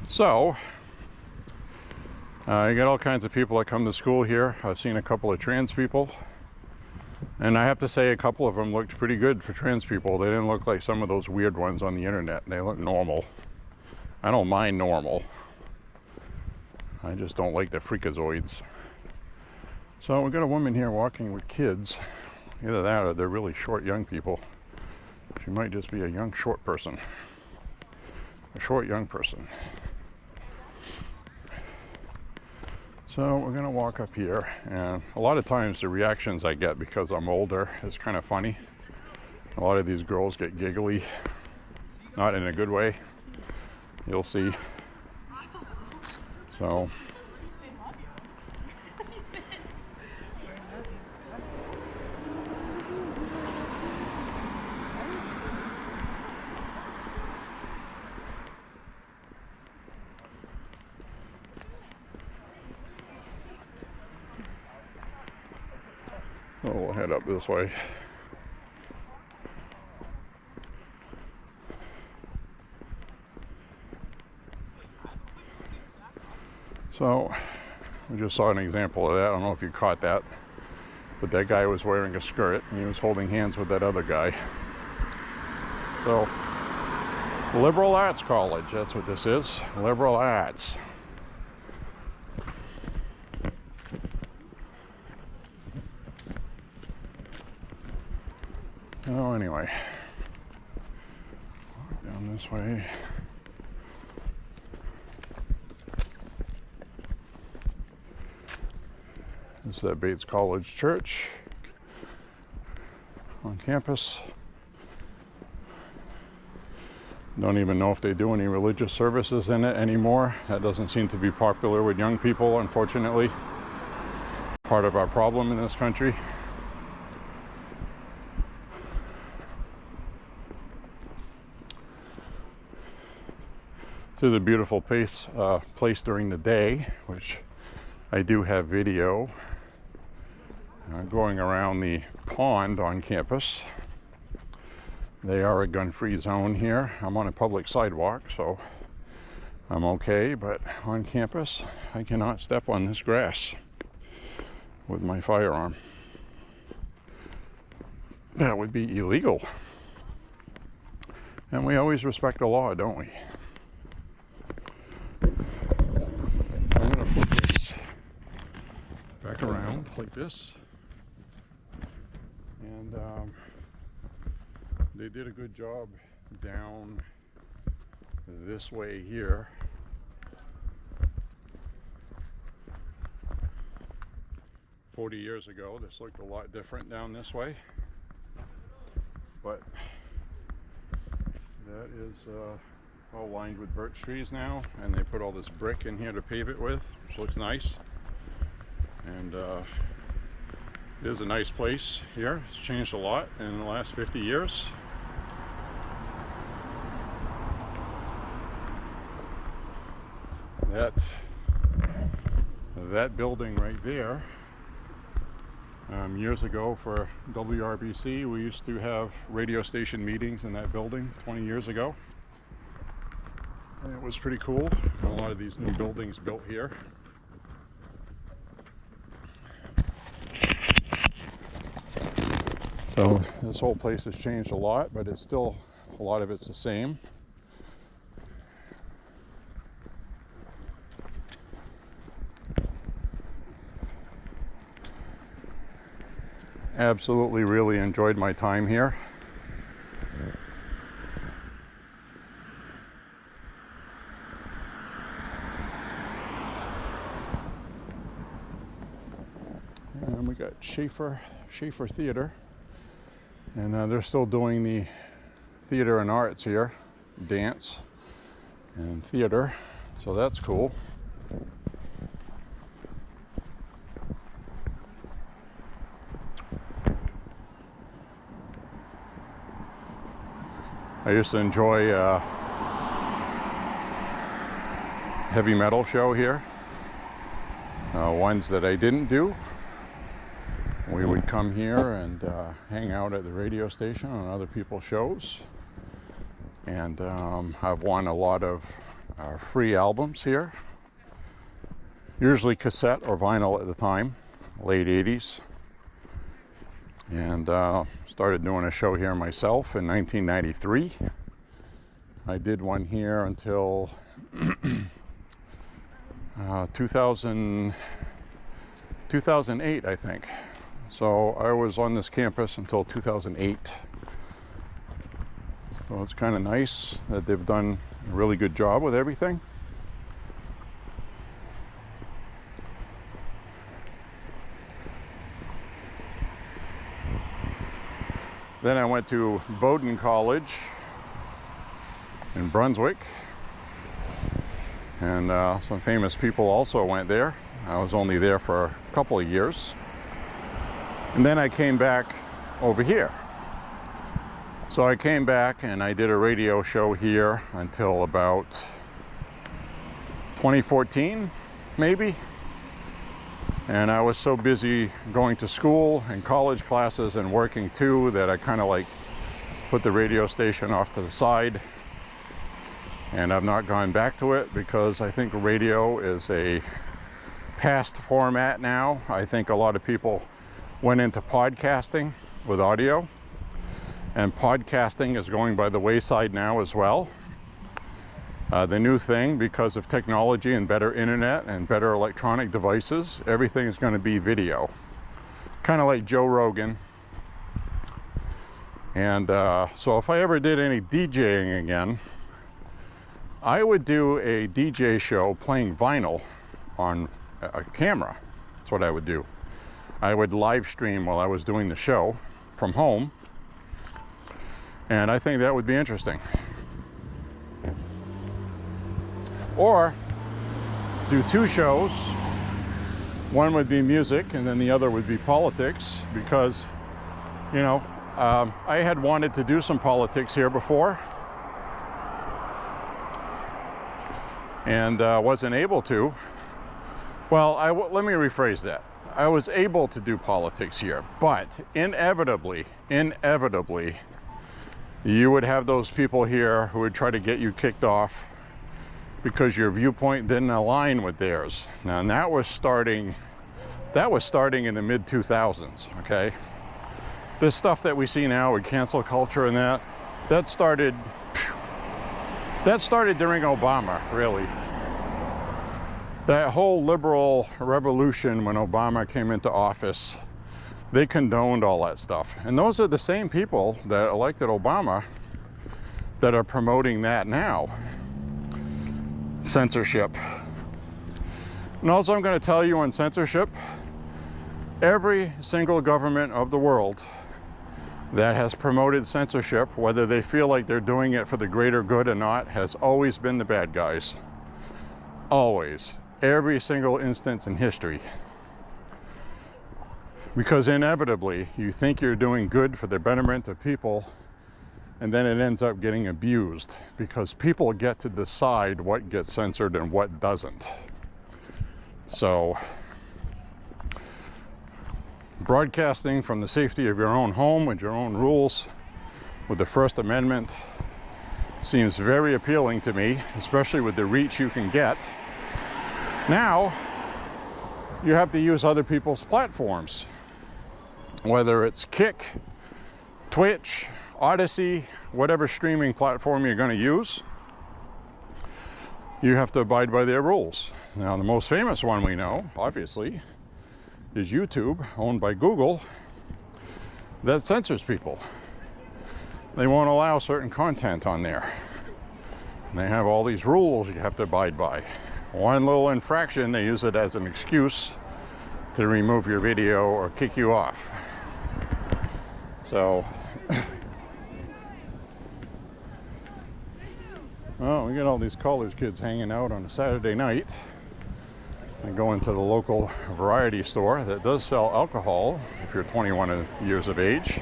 So, you get all kinds of people that come to school here. I've seen a couple of trans people. And I have to say a couple of them looked pretty good for trans people. They didn't look like some of those weird ones on the internet. They look normal. I don't mind normal. I just don't like the freakazoids. So we've got a woman here walking with kids. Either that or they're really short young people. She might just be a young short person. A short young person. So we're going to walk up here, and a lot of times the reactions I get because I'm older is kind of funny. A lot of these girls get giggly, not in a good way. You'll see. So we'll head up this way. So We just saw an example of that. I don't know if you caught that, but that guy was wearing a skirt and he was holding hands with that other guy. So, liberal arts college, that's what this is. Liberal arts. Oh, anyway, down this way. This is that Bates College Church on campus. Don't even know if they do any religious services in it anymore. That doesn't seem to be popular with young people, unfortunately. Part of our problem in this country. This is a beautiful place during the day, which I do have video going around the pond on campus. They are a gun-free zone here. I'm on a public sidewalk, so I'm okay, but on campus, I cannot step on this grass with my firearm. That would be illegal. And we always respect the law, don't we? I'm going to put this back around like this. And they did a good job down this way here. "40 years ago, this looked a lot different down this way, but that is all lined with birch trees now, and they put all this brick in here to pave it with, which looks nice. And it is a nice place here. It's changed a lot in the last 50 years. That building right there, years ago for WRBC, we used to have radio station meetings in that building 20 years ago. And it was pretty cool. A lot of these new buildings built here. So this whole place has changed a lot, but it's still, a lot of it's the same. Absolutely really enjoyed my time here. And we got Schaefer Theater, and they're still doing the theater and arts here, dance and theater, so that's cool. I used to enjoy heavy metal show here. Ones that I didn't do, we would come here and hang out at the radio station on other people's shows. And I've won a lot of free albums here, usually cassette or vinyl at the time, late 80s. And started doing a show here myself in 1993. I did one here until 2008, I think. So I was on this campus until 2008. So it's kind of nice that they've done a really good job with everything. Then I went to Bowdoin College in Brunswick, and some famous people also went there. I was only there for a couple of years, and then I came back over here. So I came back and I did a radio show here until about 2014, maybe. And I was so busy going to school and college classes and working too that I kind of like put the radio station off to the side. And I've not gone back to it because I think radio is a past format now. I think a lot of people went into podcasting with audio, and podcasting is going by the wayside now as well. The new thing, because of technology and better internet and better electronic devices, everything is going to be video. Kind of like Joe Rogan. And so if I ever did any DJing again, I would do a DJ show playing vinyl on a camera. That's what I would do. I would live stream while I was doing the show from home, and I think that would be interesting. Or do two shows. One would be music and then the other would be politics, because, you know, I had wanted to do some politics here before and wasn't able to. Well, let me rephrase that. I was able to do politics here, but inevitably, you would have those people here who would try to get you kicked off because your viewpoint didn't align with theirs. Now, and that was starting in the mid-2000s, okay? This stuff that we see now with cancel culture and that started during Obama, really. That whole liberal revolution when Obama came into office, they condoned all that stuff. And those are the same people that elected Obama that are promoting that now. Censorship. And also, I'm going to tell you on censorship, every single government of the world that has promoted censorship, whether they feel like they're doing it for the greater good or not, has always been the bad guys. Always. Every single instance in history. Because inevitably, you think you're doing good for the betterment of people, and then it ends up getting abused, because people get to decide what gets censored and what doesn't. So, broadcasting from the safety of your own home with your own rules, with the First Amendment, seems very appealing to me, especially with the reach you can get. Now, you have to use other people's platforms, whether it's Kick, Twitch, Odyssey, whatever streaming platform you're going to use. You have to abide by their rules. Now, the most famous one we know, obviously, is YouTube, owned by Google, that censors people. They won't allow certain content on there. And they have all these rules you have to abide by. One little infraction, they use it as an excuse to remove your video or kick you off. So, well, we got all these college kids hanging out on a Saturday night. I go into the local variety store that does sell alcohol if you're 21 years of age.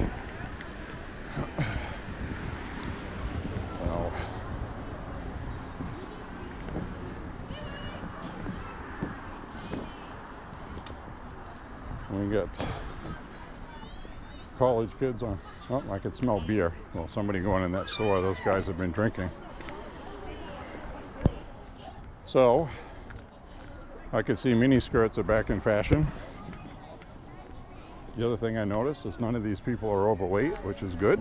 So, we got college kids on. Oh, I can smell beer. Well, somebody going in that store, those guys have been drinking. So, I can see mini skirts are back in fashion. The other thing I noticed is none of these people are overweight, which is good.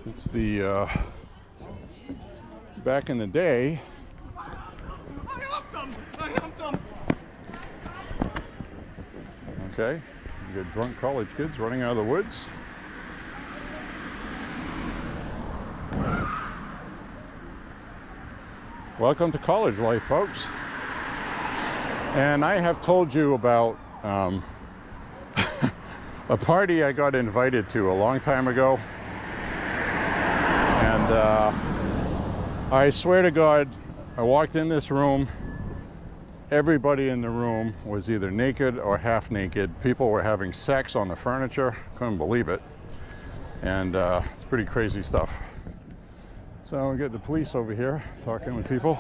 It's the back in the day. I helped them. Okay, you got drunk college kids running out of the woods. Welcome to college life, folks. And I have told you about a party I got invited to a long time ago. And I swear to God, I walked in this room, everybody in the room was either naked or half naked. People were having sex on the furniture, couldn't believe it. And it's pretty crazy stuff. So we get the police over here talking with people.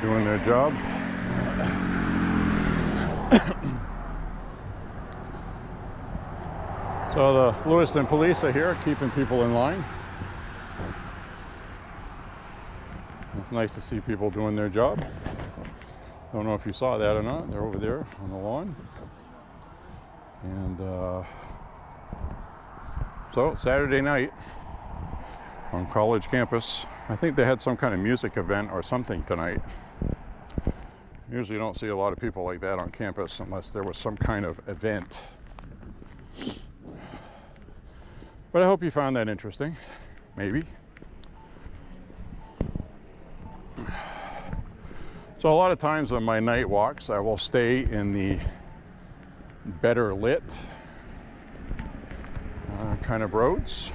Doing their job. So the Lewiston police are here keeping people in line. It's nice to see people doing their job. Don't know if you saw that or not. They're over there on the lawn. And so Saturday night on college campus. I think they had some kind of music event or something tonight. Usually don't see a lot of people like that on campus unless there was some kind of event. But I hope you found that interesting. Maybe. So a lot of times on my night walks, I will stay in the better lit kind of roads.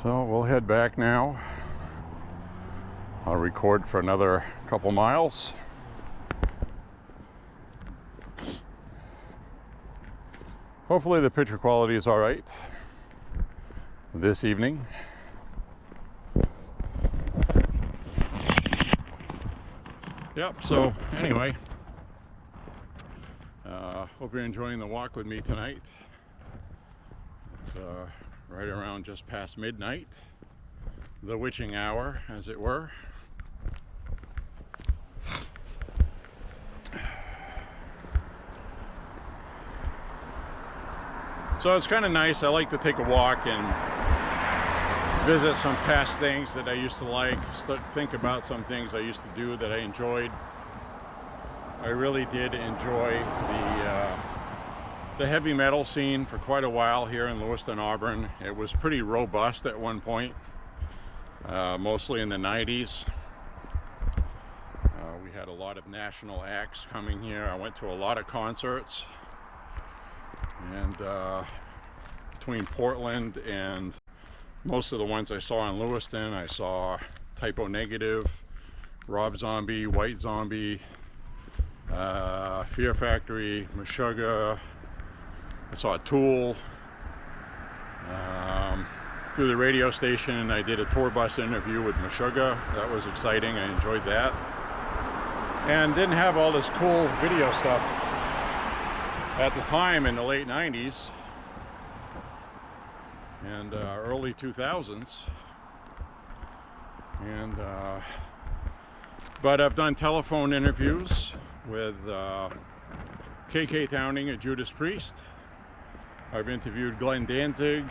So we'll head back now. I'll record for another couple miles. Hopefully the picture quality is all right this evening. Yep, so anyway, hope you're enjoying the walk with me tonight. It's right around just past midnight, the witching hour, as it were. So it's kind of nice. I like to take a walk and visit some past things that I used to like, think about some things I used to do that I enjoyed. I really did enjoy the heavy metal scene for quite a while here in Lewiston, Auburn. It was pretty robust at one point, mostly in the 90s. We had a lot of national acts coming here. I went to a lot of concerts, and between Portland and most of the ones I saw in Lewiston, I saw Typo Negative, Rob Zombie, White Zombie, Fear Factory, Meshuggah. I saw Tool. Through the radio station, I did a tour bus interview with Meshuggah. That was exciting. I enjoyed that. And didn't have all this cool video stuff at the time in the late 90s and early 2000s. And but I've done telephone interviews with KK Towning at Judas Priest. I've interviewed Glenn Danzig.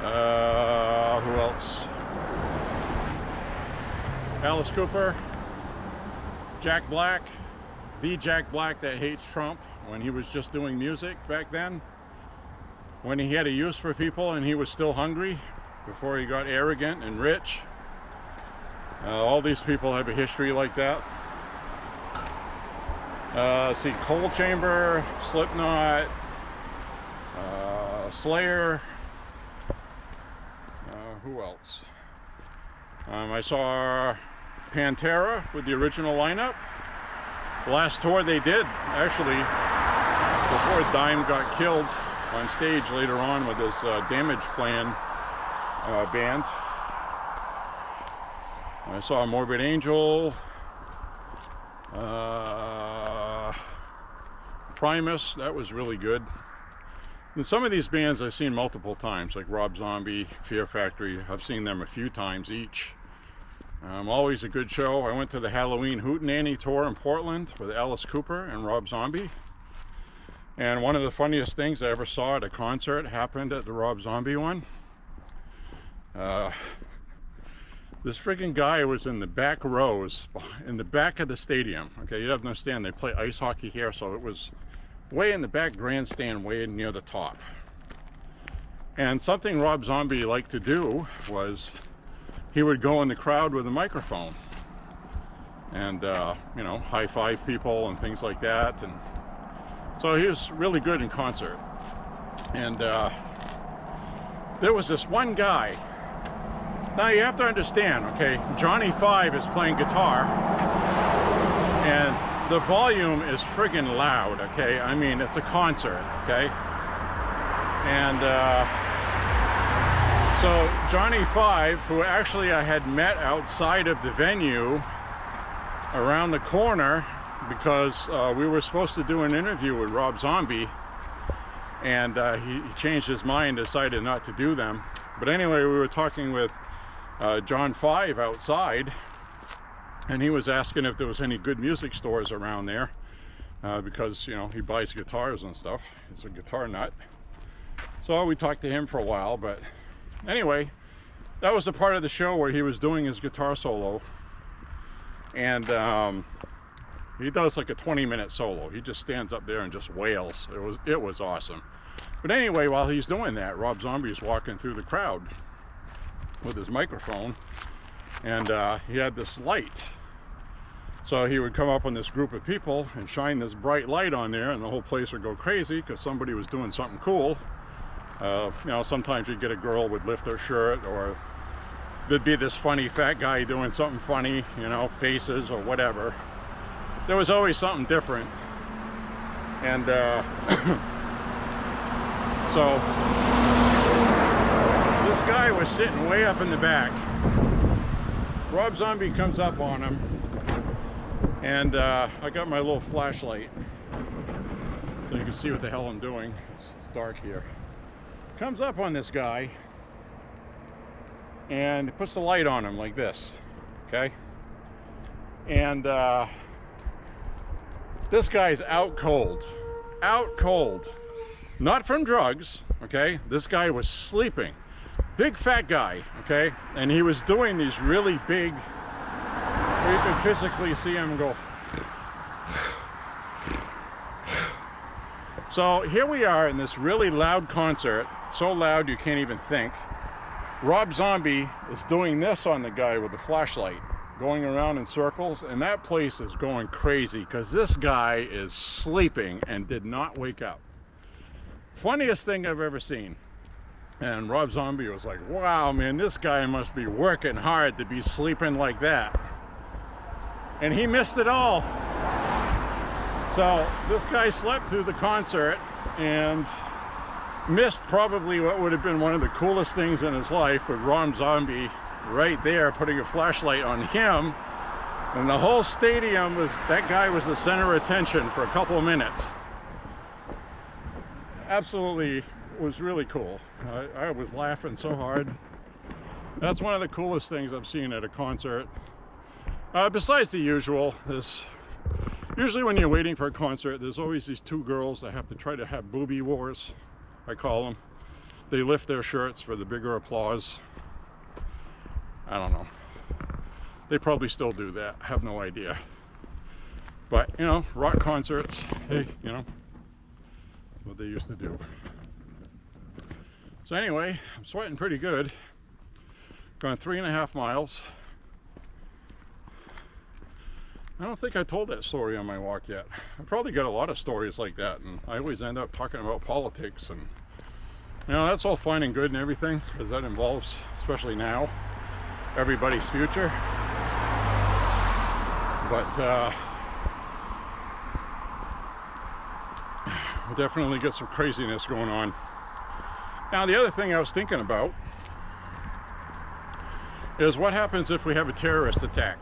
Who else? Alice Cooper. Jack Black. The Jack Black that hates Trump, when he was just doing music back then. When he had a use for people and he was still hungry before he got arrogant and rich. All these people have a history like that. See, Coal Chamber, Slipknot, Slayer. Who else? I saw Pantera with the original lineup. The last tour they did, actually, before Dime got killed on stage later on with his Damage Plan band. I saw Morbid Angel, Primus. That was really good. And some of these bands I've seen multiple times, like Rob Zombie, Fear Factory. I've seen them a few times each. Always a good show. I went to the Halloween Hootenanny tour in Portland with Alice Cooper and Rob Zombie. And one of the funniest things I ever saw at a concert happened at the Rob Zombie one. This freaking guy was in the back rows, in the back of the stadium. Okay, you have to understand, they play ice hockey here, so it was way in the back grandstand, way near the top. And something Rob Zombie liked to do was he would go in the crowd with a microphone and you know, high five people and things like that. And so he was really good in concert. And there was this one guy. Now you have to understand, okay, Johnny 5 is playing guitar, and the volume is friggin' loud, okay? I mean, it's a concert, okay? And so Johnny 5, who actually I had met outside of the venue around the corner, because we were supposed to do an interview with Rob Zombie, and he changed his mind, decided not to do them. But anyway, we were talking with John 5 outside, and he was asking if there was any good music stores around there, because, you know, he buys guitars and stuff. He's a guitar nut. So we talked to him for a while, but anyway, that was the part of the show where he was doing his guitar solo, and he does like a 20-minute solo. He just stands up there and just wails. It was awesome. But anyway, while he's doing that, Rob Zombie is walking through the crowd with his microphone, and he had this light. So he would come up on this group of people and shine this bright light on there, and the whole place would go crazy because somebody was doing something cool. You know, sometimes you'd get a girl would lift her shirt, or there'd be this funny fat guy doing something funny, you know, faces or whatever. There was always something different. And so this guy was sitting way up in the back. Rob Zombie comes up on him, and I got my little flashlight so you can see what the hell I'm doing. It's dark here. Comes up on this guy and puts the light on him like this, okay? And this guy's out cold, not from drugs, okay? This guy was sleeping. Big fat guy, okay? And he was doing these really big, where you can physically see him go. So here we are in this really loud concert, so loud you can't even think. Rob Zombie is doing this on the guy with the flashlight, going around in circles, and that place is going crazy because this guy is sleeping and did not wake up. Funniest thing I've ever seen. And Rob Zombie was like, wow, man, this guy must be working hard to be sleeping like that. And he missed it all. So this guy slept through the concert and missed probably what would have been one of the coolest things in his life, with Rob Zombie right there putting a flashlight on him. And the whole stadium was, that guy was the center of attention for a couple of minutes. Absolutely was really cool. I was laughing so hard. That's one of the coolest things I've seen at a concert. Besides the usual, usually when you're waiting for a concert, there's always these two girls that have to try to have booby wars, I call them. They lift their shirts for the bigger applause. I don't know. They probably still do that. I have no idea. But, you know, rock concerts, hey, you know, what they used to do. So anyway, I'm sweating pretty good. Gone 3.5 miles. I don't think I told that story on my walk yet. I probably got a lot of stories like that, and I always end up talking about politics, and you know, that's all fine and good and everything, because that involves, especially now, everybody's future. But we'll definitely get some craziness going on. Now, the other thing I was thinking about is what happens if we have a terrorist attack.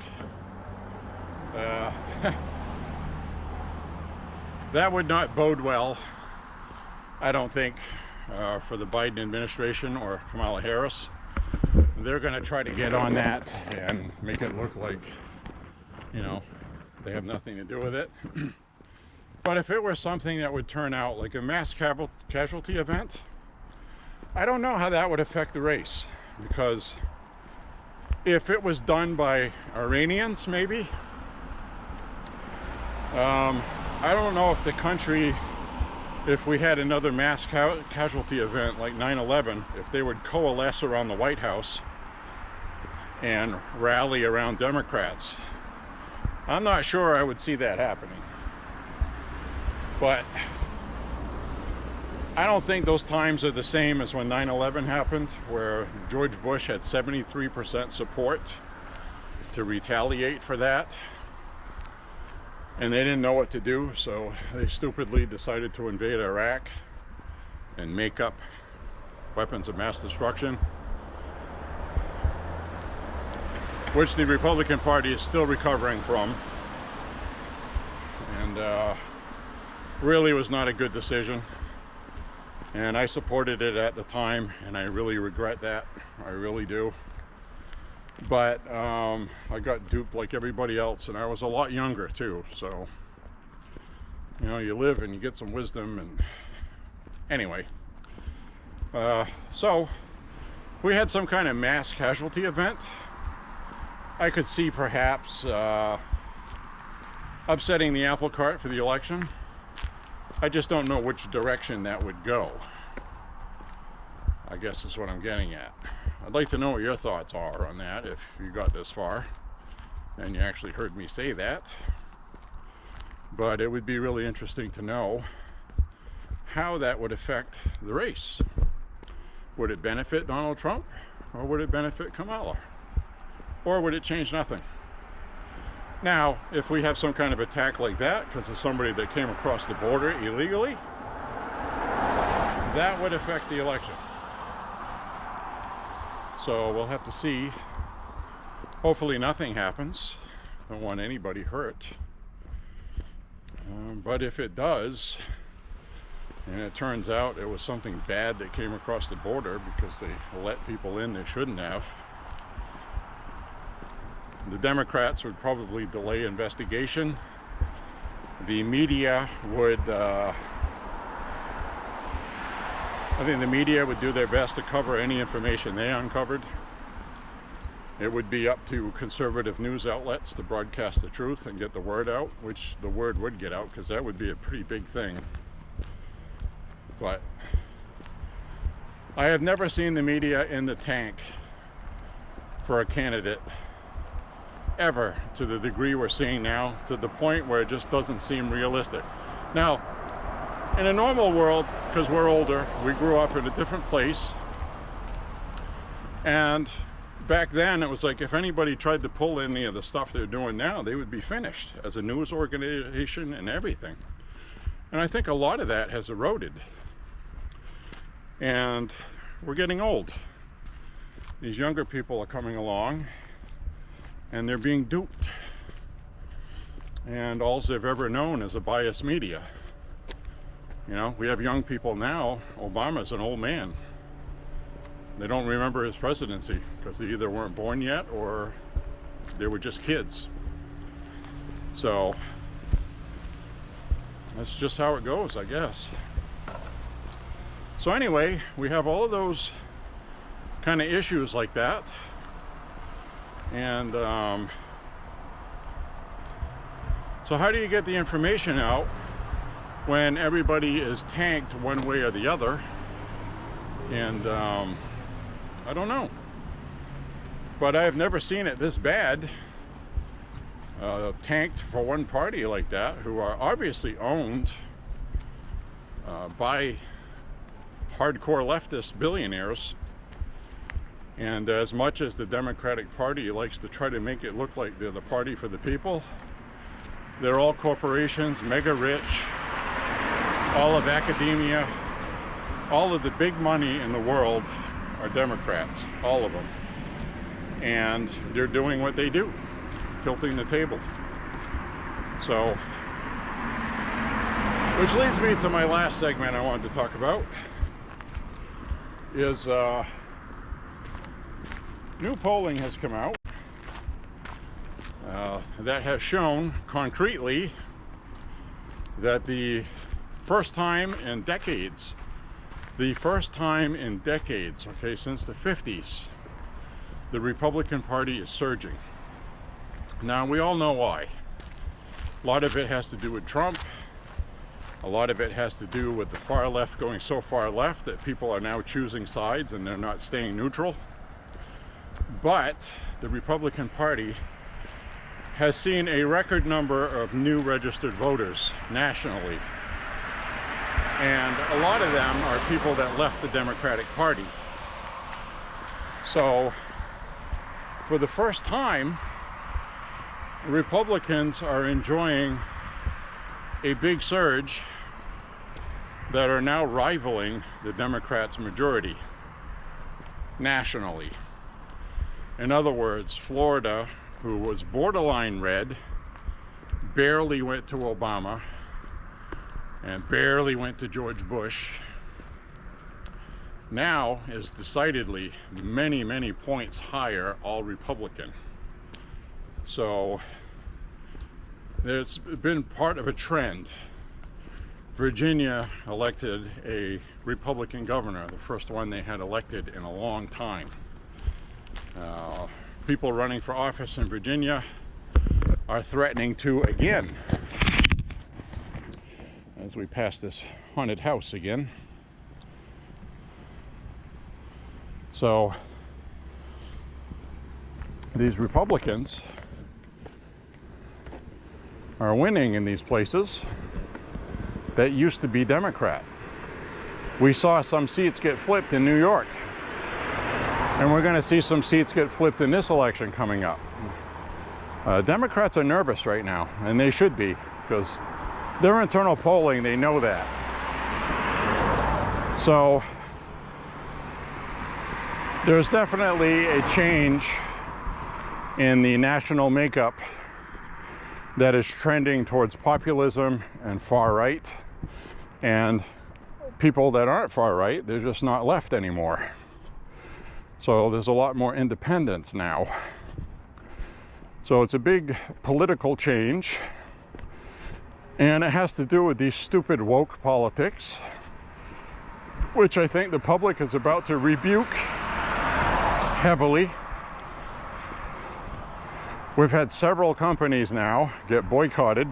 That would not bode well, I don't think, for the Biden administration or Kamala Harris. They're going to try to get on that and make it look like, you know, they have nothing to do with it. But if it were something that would turn out like a mass casualty event, I don't know how that would affect the race, because if it was done by Iranians, maybe, I don't know if the country, if we had another mass casualty event like 9/11, if they would coalesce around the White House and rally around Democrats. I'm not sure I would see that happening. But I don't think those times are the same as when 9/11 happened, where George Bush had 73% support to retaliate for that. And they didn't know what to do, so they stupidly decided to invade Iraq and make up weapons of mass destruction, which the Republican Party is still recovering from. And really was not a good decision. And I supported it at the time, and I really regret that. I really do. But I got duped like everybody else, and I was a lot younger too. So, you know, you live and you get some wisdom. And anyway, so if we had some kind of mass casualty event, I could see perhaps upsetting the apple cart for the election. I just don't know which direction that would go, I guess is what I'm getting at. I'd like to know what your thoughts are on that, if you got this far and you actually heard me say that. But it would be really interesting to know how that would affect the race. Would it benefit Donald Trump, or would it benefit Kamala? Or would it change nothing? Now, if we have some kind of attack like that because of somebody that came across the border illegally, that would affect the election. So we'll have to see. Hopefully nothing happens. Don't want anybody hurt. But if it does, and it turns out it was something bad that came across the border because they let people in they shouldn't have, the Democrats would probably delay investigation. The media would, I think the media would do their best to cover any information they uncovered. It would be up to conservative news outlets to broadcast the truth and get the word out, which the word would get out because that would be a pretty big thing. But I have never seen the media in the tank for a candidate ever to the degree we're seeing now, to the point where it just doesn't seem realistic. Now, in a normal world, because we're older, we grew up in a different place, and back then it was like if anybody tried to pull any of the stuff they're doing now, they would be finished as a news organization and everything. And I think a lot of that has eroded, and we're getting old. These younger people are coming along and they're being duped, and all they've ever known is a biased media. You know, we have young people now. Obama's an old man. They don't remember his presidency because they either weren't born yet or they were just kids. So that's just how it goes, I guess. So anyway, we have all of those kind of issues like that. And so how do you get the information out when everybody is tanked one way or the other? And I don't know, but I've never seen it this bad, tanked for one party like that, who are obviously owned by hardcore leftist billionaires. And as much as the Democratic Party likes to try to make it look like they're the party for the people, they're all corporations, mega rich, all of academia, all of the big money in the world are Democrats, all of them. And they're doing what they do, tilting the table. So, which leads me to my last segment I wanted to talk about, is new polling has come out that has shown concretely that the first time in decades, okay, since the 50s, the Republican Party is surging. Now, we all know why. A lot of it has to do with Trump. A lot of it has to do with the far left going so far left that people are now choosing sides and they're not staying neutral. But the Republican Party has seen a record number of new registered voters nationally. And a lot of them are people that left the Democratic Party. So for the first time, Republicans are enjoying a big surge that are now rivaling the Democrats' majority nationally. In other words, Florida, who was borderline red, barely went to Obama and barely went to George Bush, now is decidedly many, many points higher, all Republican. So there's been part of a trend. Virginia elected a Republican governor, the first one they had elected in a long time. People running for office in Virginia are threatening to again. As we pass this haunted house again. So these Republicans are winning in these places that used to be Democrat. We saw some seats get flipped in New York, and we're going to see some seats get flipped in this election coming up. Democrats are nervous right now, and they should be, because their internal polling, they know that. So there's definitely a change in the national makeup that is trending towards populism and far right, and people that aren't far right, they're just not left anymore. So there's a lot more independence now. So it's a big political change, and it has to do with these stupid woke politics, which I think the public is about to rebuke heavily. We've had several companies now get boycotted,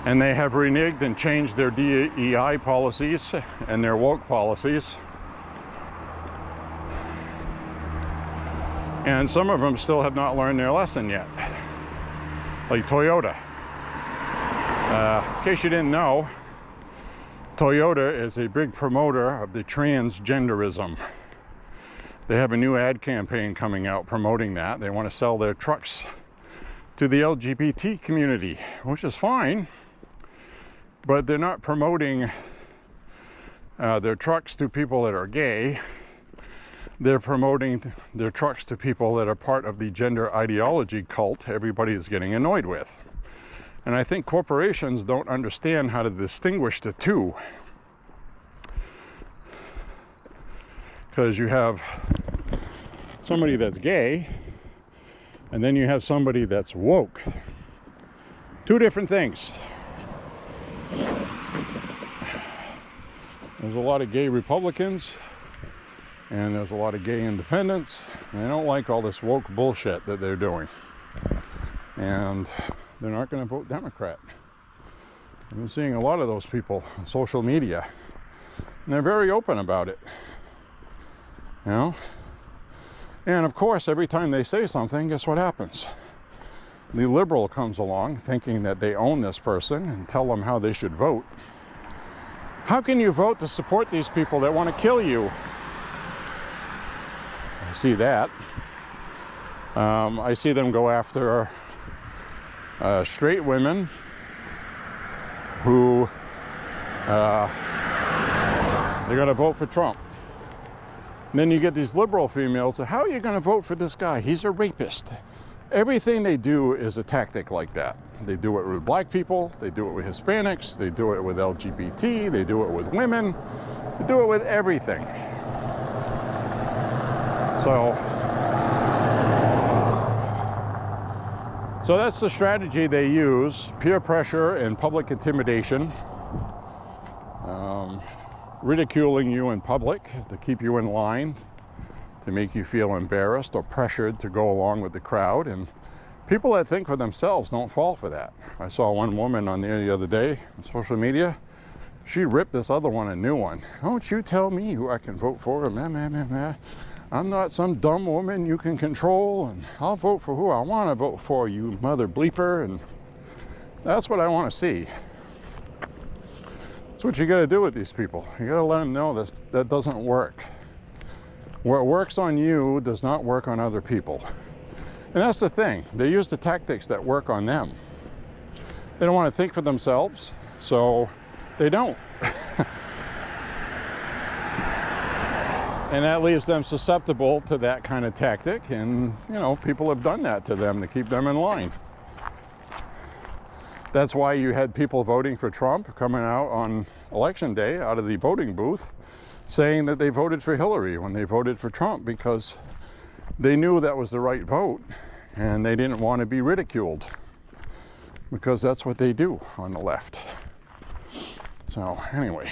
and they have reneged and changed their DEI policies and their woke policies. And some of them still have not learned their lesson yet, like Toyota. In case you didn't know, Toyota is a big promoter of the transgenderism. They have a new ad campaign coming out promoting that. They want to sell their trucks to the LGBT community, which is fine, but they're not promoting their trucks to people that are gay. They're promoting their trucks to people that are part of the gender ideology cult everybody is getting annoyed with. And I think corporations don't understand how to distinguish the two. Because you have somebody that's gay, and then you have somebody that's woke. Two different things. There's a lot of gay Republicans, and there's a lot of gay independents. And they don't like all this woke bullshit that they're doing. And they're not going to vote Democrat. I've been seeing a lot of those people on social media, and they're very open about it. You know? And of course, every time they say something, guess what happens? The liberal comes along thinking that they own this person and tell them how they should vote. How can you vote to support these people that want to kill you? I see that. I see them go after straight women who they're going to vote for Trump. And then you get these liberal females. How are you going to vote for this guy? He's a rapist. Everything they do is a tactic like that. They do it with black people. They do it with Hispanics. They do it with LGBT. They do it with women. They do it with everything. So that's the strategy they use: peer pressure and public intimidation, ridiculing you in public to keep you in line, to make you feel embarrassed or pressured to go along with the crowd. And people that think for themselves don't fall for that. I saw one woman on there the other day on social media. She ripped this other one a new one. Don't you tell me who I can vote for. I'm not some dumb woman you can control, and I'll vote for who I want to vote for, you mother bleeper. And that's what I want to see. That's what you got to do with these people. You got to let them know that doesn't work. What works on you does not work on other people. And that's the thing. They use the tactics that work on them. They don't want to think for themselves, so they don't. And that leaves them susceptible to that kind of tactic. And, you know, people have done that to them to keep them in line. That's why you had people voting for Trump coming out on election day out of the voting booth saying that they voted for Hillary when they voted for Trump, because they knew that was the right vote and they didn't want to be ridiculed, because that's what they do on the left. So anyway,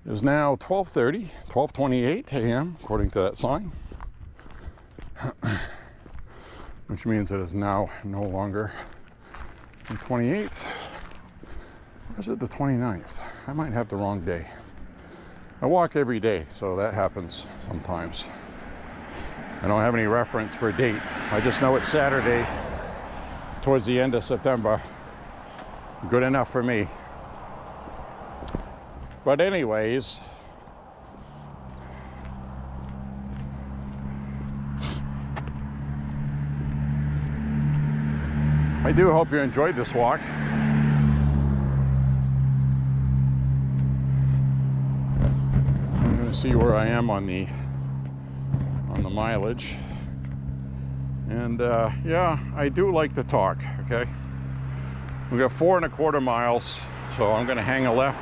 it is now 12:28 a.m. according to that sign, which means it is now no longer the 28th. Or is it the 29th? I might have the wrong day. I walk every day, so that happens sometimes. I don't have any reference for a date. I just know it's Saturday towards the end of September. Good enough for me. But anyways, I do hope you enjoyed this walk. I'm going to see where I am on the mileage. And yeah, I do like to talk, okay? We got 4¼ miles, so I'm going to hang a left.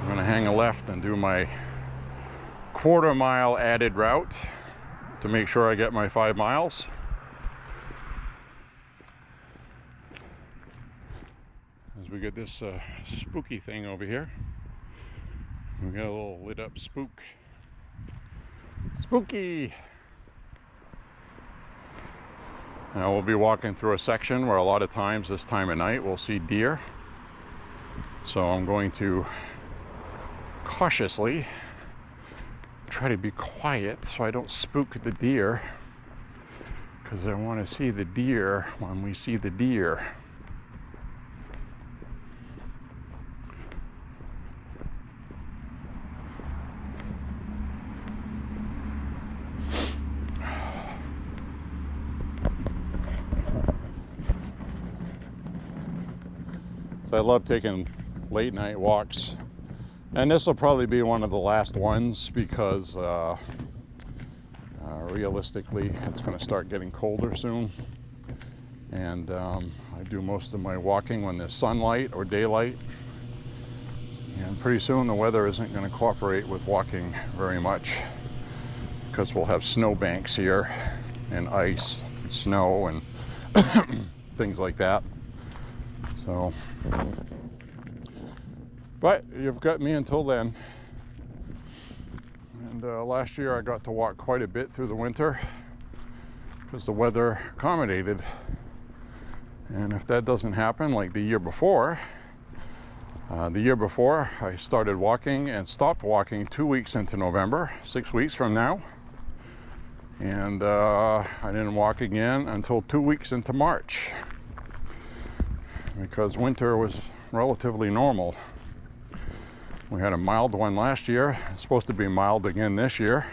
I'm going to hang a left and do my 1/4 mile added route to make sure I get my 5 miles. As we get this spooky thing over here. We got a little lit up spook. Spooky! Now we'll be walking through a section where a lot of times this time of night we'll see deer. So I'm going to cautiously try to be quiet so I don't spook the deer, because I want to see the deer when we see the deer. So I love taking late night walks, and this will probably be one of the last ones, because realistically it's going to start getting colder soon, and I do most of my walking when there's sunlight or daylight, and pretty soon the weather isn't going to cooperate with walking very much, because we'll have snow banks here and ice and snow and things like that. So, but you've got me until then. And last year I got to walk quite a bit through the winter because the weather accommodated. And if that doesn't happen like the year before I started walking and stopped walking 2 weeks into November, 6 weeks from now. And I didn't walk again until 2 weeks into March, because winter was relatively normal. We had a mild one last year. It's supposed to be mild again this year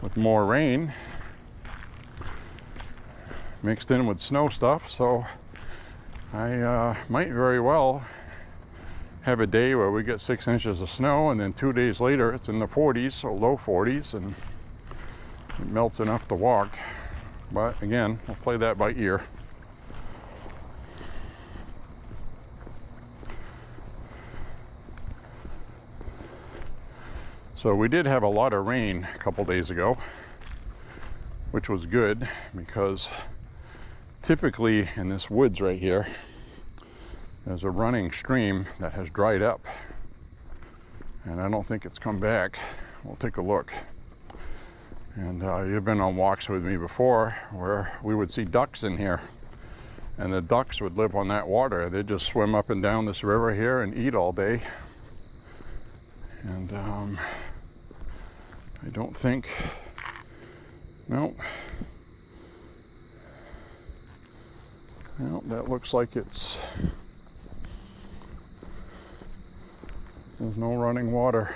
with more rain mixed in with snow stuff. So I might very well have a day where we get 6 inches of snow, and then 2 days later it's in the 40s or low 40s, and it melts enough to walk. But again, we'll play that by ear. So we did have a lot of rain a couple days ago, which was good, because typically in this woods right here, there's a running stream that has dried up, and I don't think it's come back. We'll take a look. And you've been on walks with me before where we would see ducks in here, and the ducks would live on that water. They'd just swim up and down this river here and eat all day. And I don't think, no, that looks like it's There's no running water.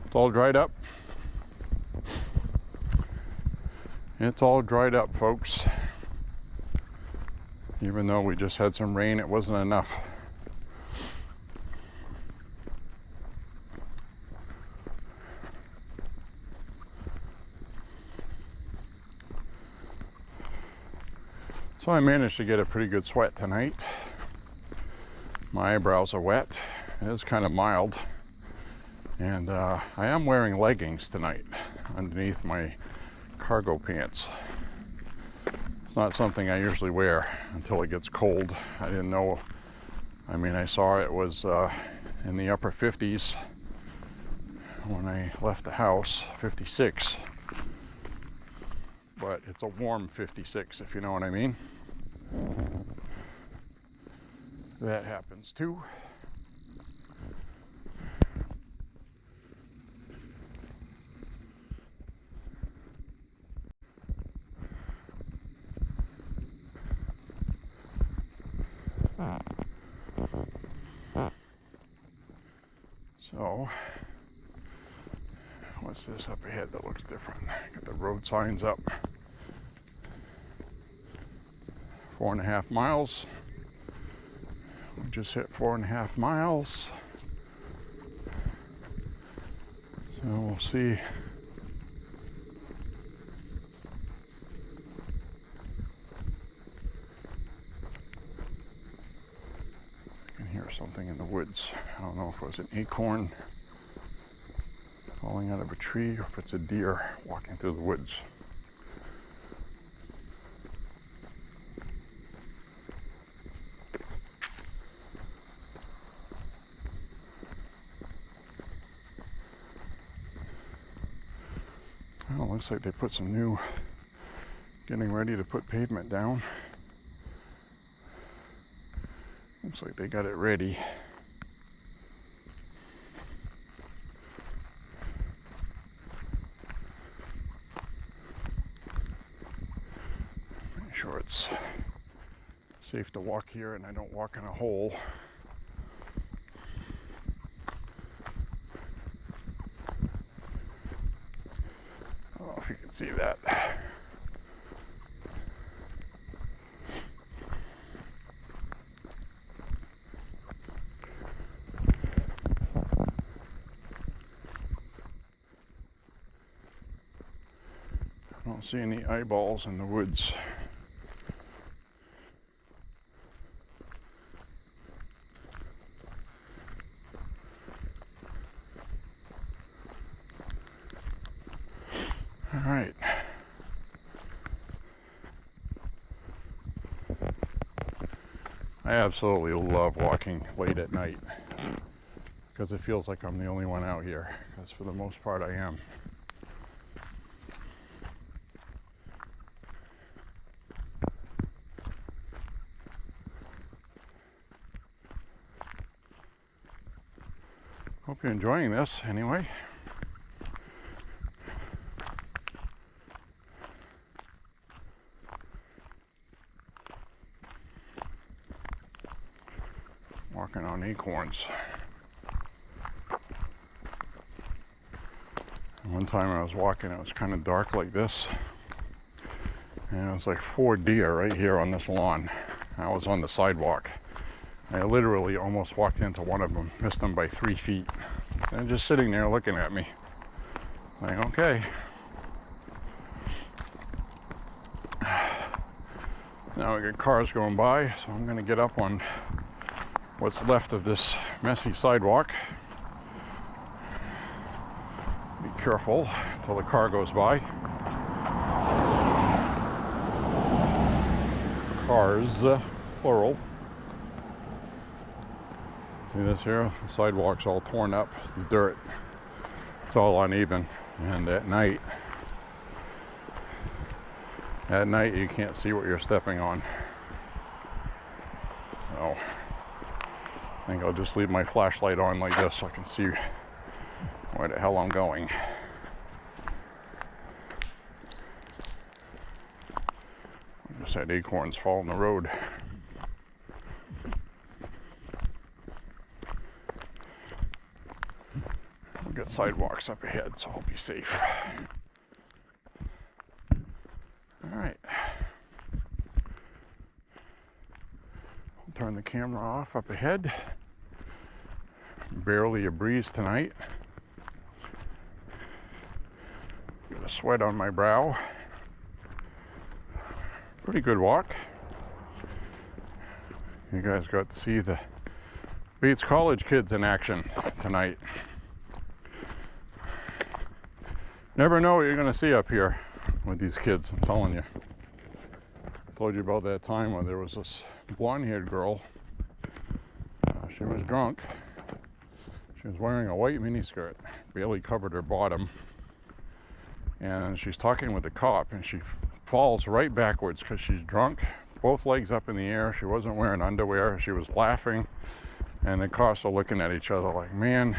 It's all dried up. It's all dried up, folks. Even though we just had some rain, it wasn't enough. So I managed to get a pretty good sweat tonight. My eyebrows are wet. It is kind of mild. And I am wearing leggings tonight underneath my cargo pants. It's not something I usually wear until it gets cold. I didn't know. I mean, I saw it was in the upper 50s when I left the house, 56. But it's a warm 56, if you know what I mean. That happens too. So, what's this up ahead that looks different? Got the road signs up. 4.5 miles. We just hit 4.5 miles. So we'll see. I can hear something in the woods. I don't know if it was an acorn falling out of a tree or if it's a deer walking through the woods. Well, looks like they put some new, getting ready to put pavement down. Looks like they got it ready. Make sure it's safe to walk here and I don't walk in a hole. I don't know if you can see that. I don't see any eyeballs in the woods. All right. I absolutely love walking late at night because it feels like I'm the only one out here, because for the most part I am. Hope you're enjoying this anyway. Walking on acorns. One time I was walking, it was kind of dark like this, and it was like 4 deer right here on this lawn. I was on the sidewalk. I literally almost walked into one of them, missed them by 3 feet. They're just sitting there looking at me. Like, okay. Now we got cars going by, so I'm gonna get up on what's left of this messy sidewalk. Be careful until the car goes by. Cars, plural. See this here? The sidewalk's all torn up. The dirt. It's all uneven. And at night you can't see what you're stepping on. So I think I'll just leave my flashlight on like this so I can see where the hell I'm going. I just had acorns fall in the road. sidewalks up ahead, so I'll be safe. All right. I'll turn the camera off up ahead. Barely a breeze tonight. Got a sweat on my brow. Pretty good walk. You guys got to see the Bates College kids in action tonight. Never know what you're going to see up here with these kids, I'm telling you. I told you about that time when there was this blonde-haired girl. She was drunk. She was wearing a white miniskirt, barely covered her bottom. And she's talking with the cop, and she falls right backwards because she's drunk. Both legs up in the air. She wasn't wearing underwear. She was laughing. And the cops are looking at each other like, man,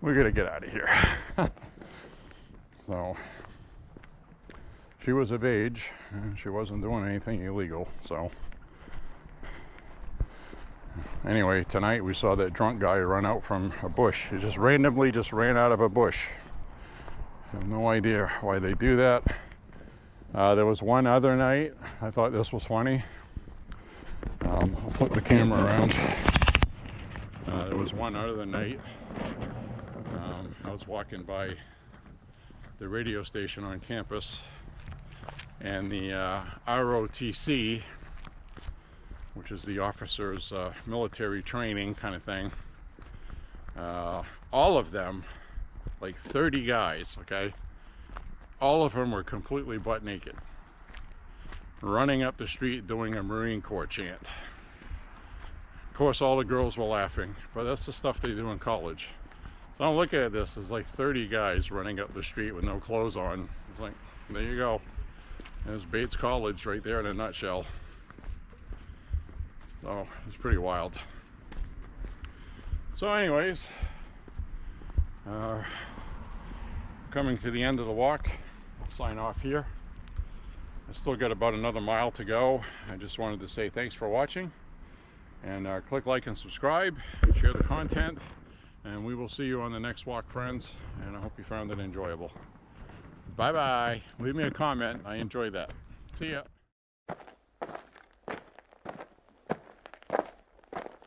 we gotta get out of here. So she was of age and she wasn't doing anything illegal. So anyway, tonight we saw that drunk guy run out from a bush. He just randomly ran out of a bush. I have no idea why they do that. There was one other night. I thought this was funny. I'll put the camera around. There was one other night. I was walking by the radio station on campus, and the ROTC, which is the officers' military training kind of thing, all of them, like 30 guys, okay, all of them were completely butt naked, running up the street doing a Marine Corps chant. Of course, all the girls were laughing, but that's the stuff they do in college. So I'm looking at this, there's like 30 guys running up the street with no clothes on. It's like, there you go. There's Bates College right there in a nutshell. So it's pretty wild. So anyways, coming to the end of the walk, I'll sign off here. I still got about another mile to go. I just wanted to say thanks for watching, and click like and subscribe, share the content, and we will see you on the next walk, friends, and I hope you found it enjoyable. Bye bye. Leave me a comment. I enjoyed that. See ya.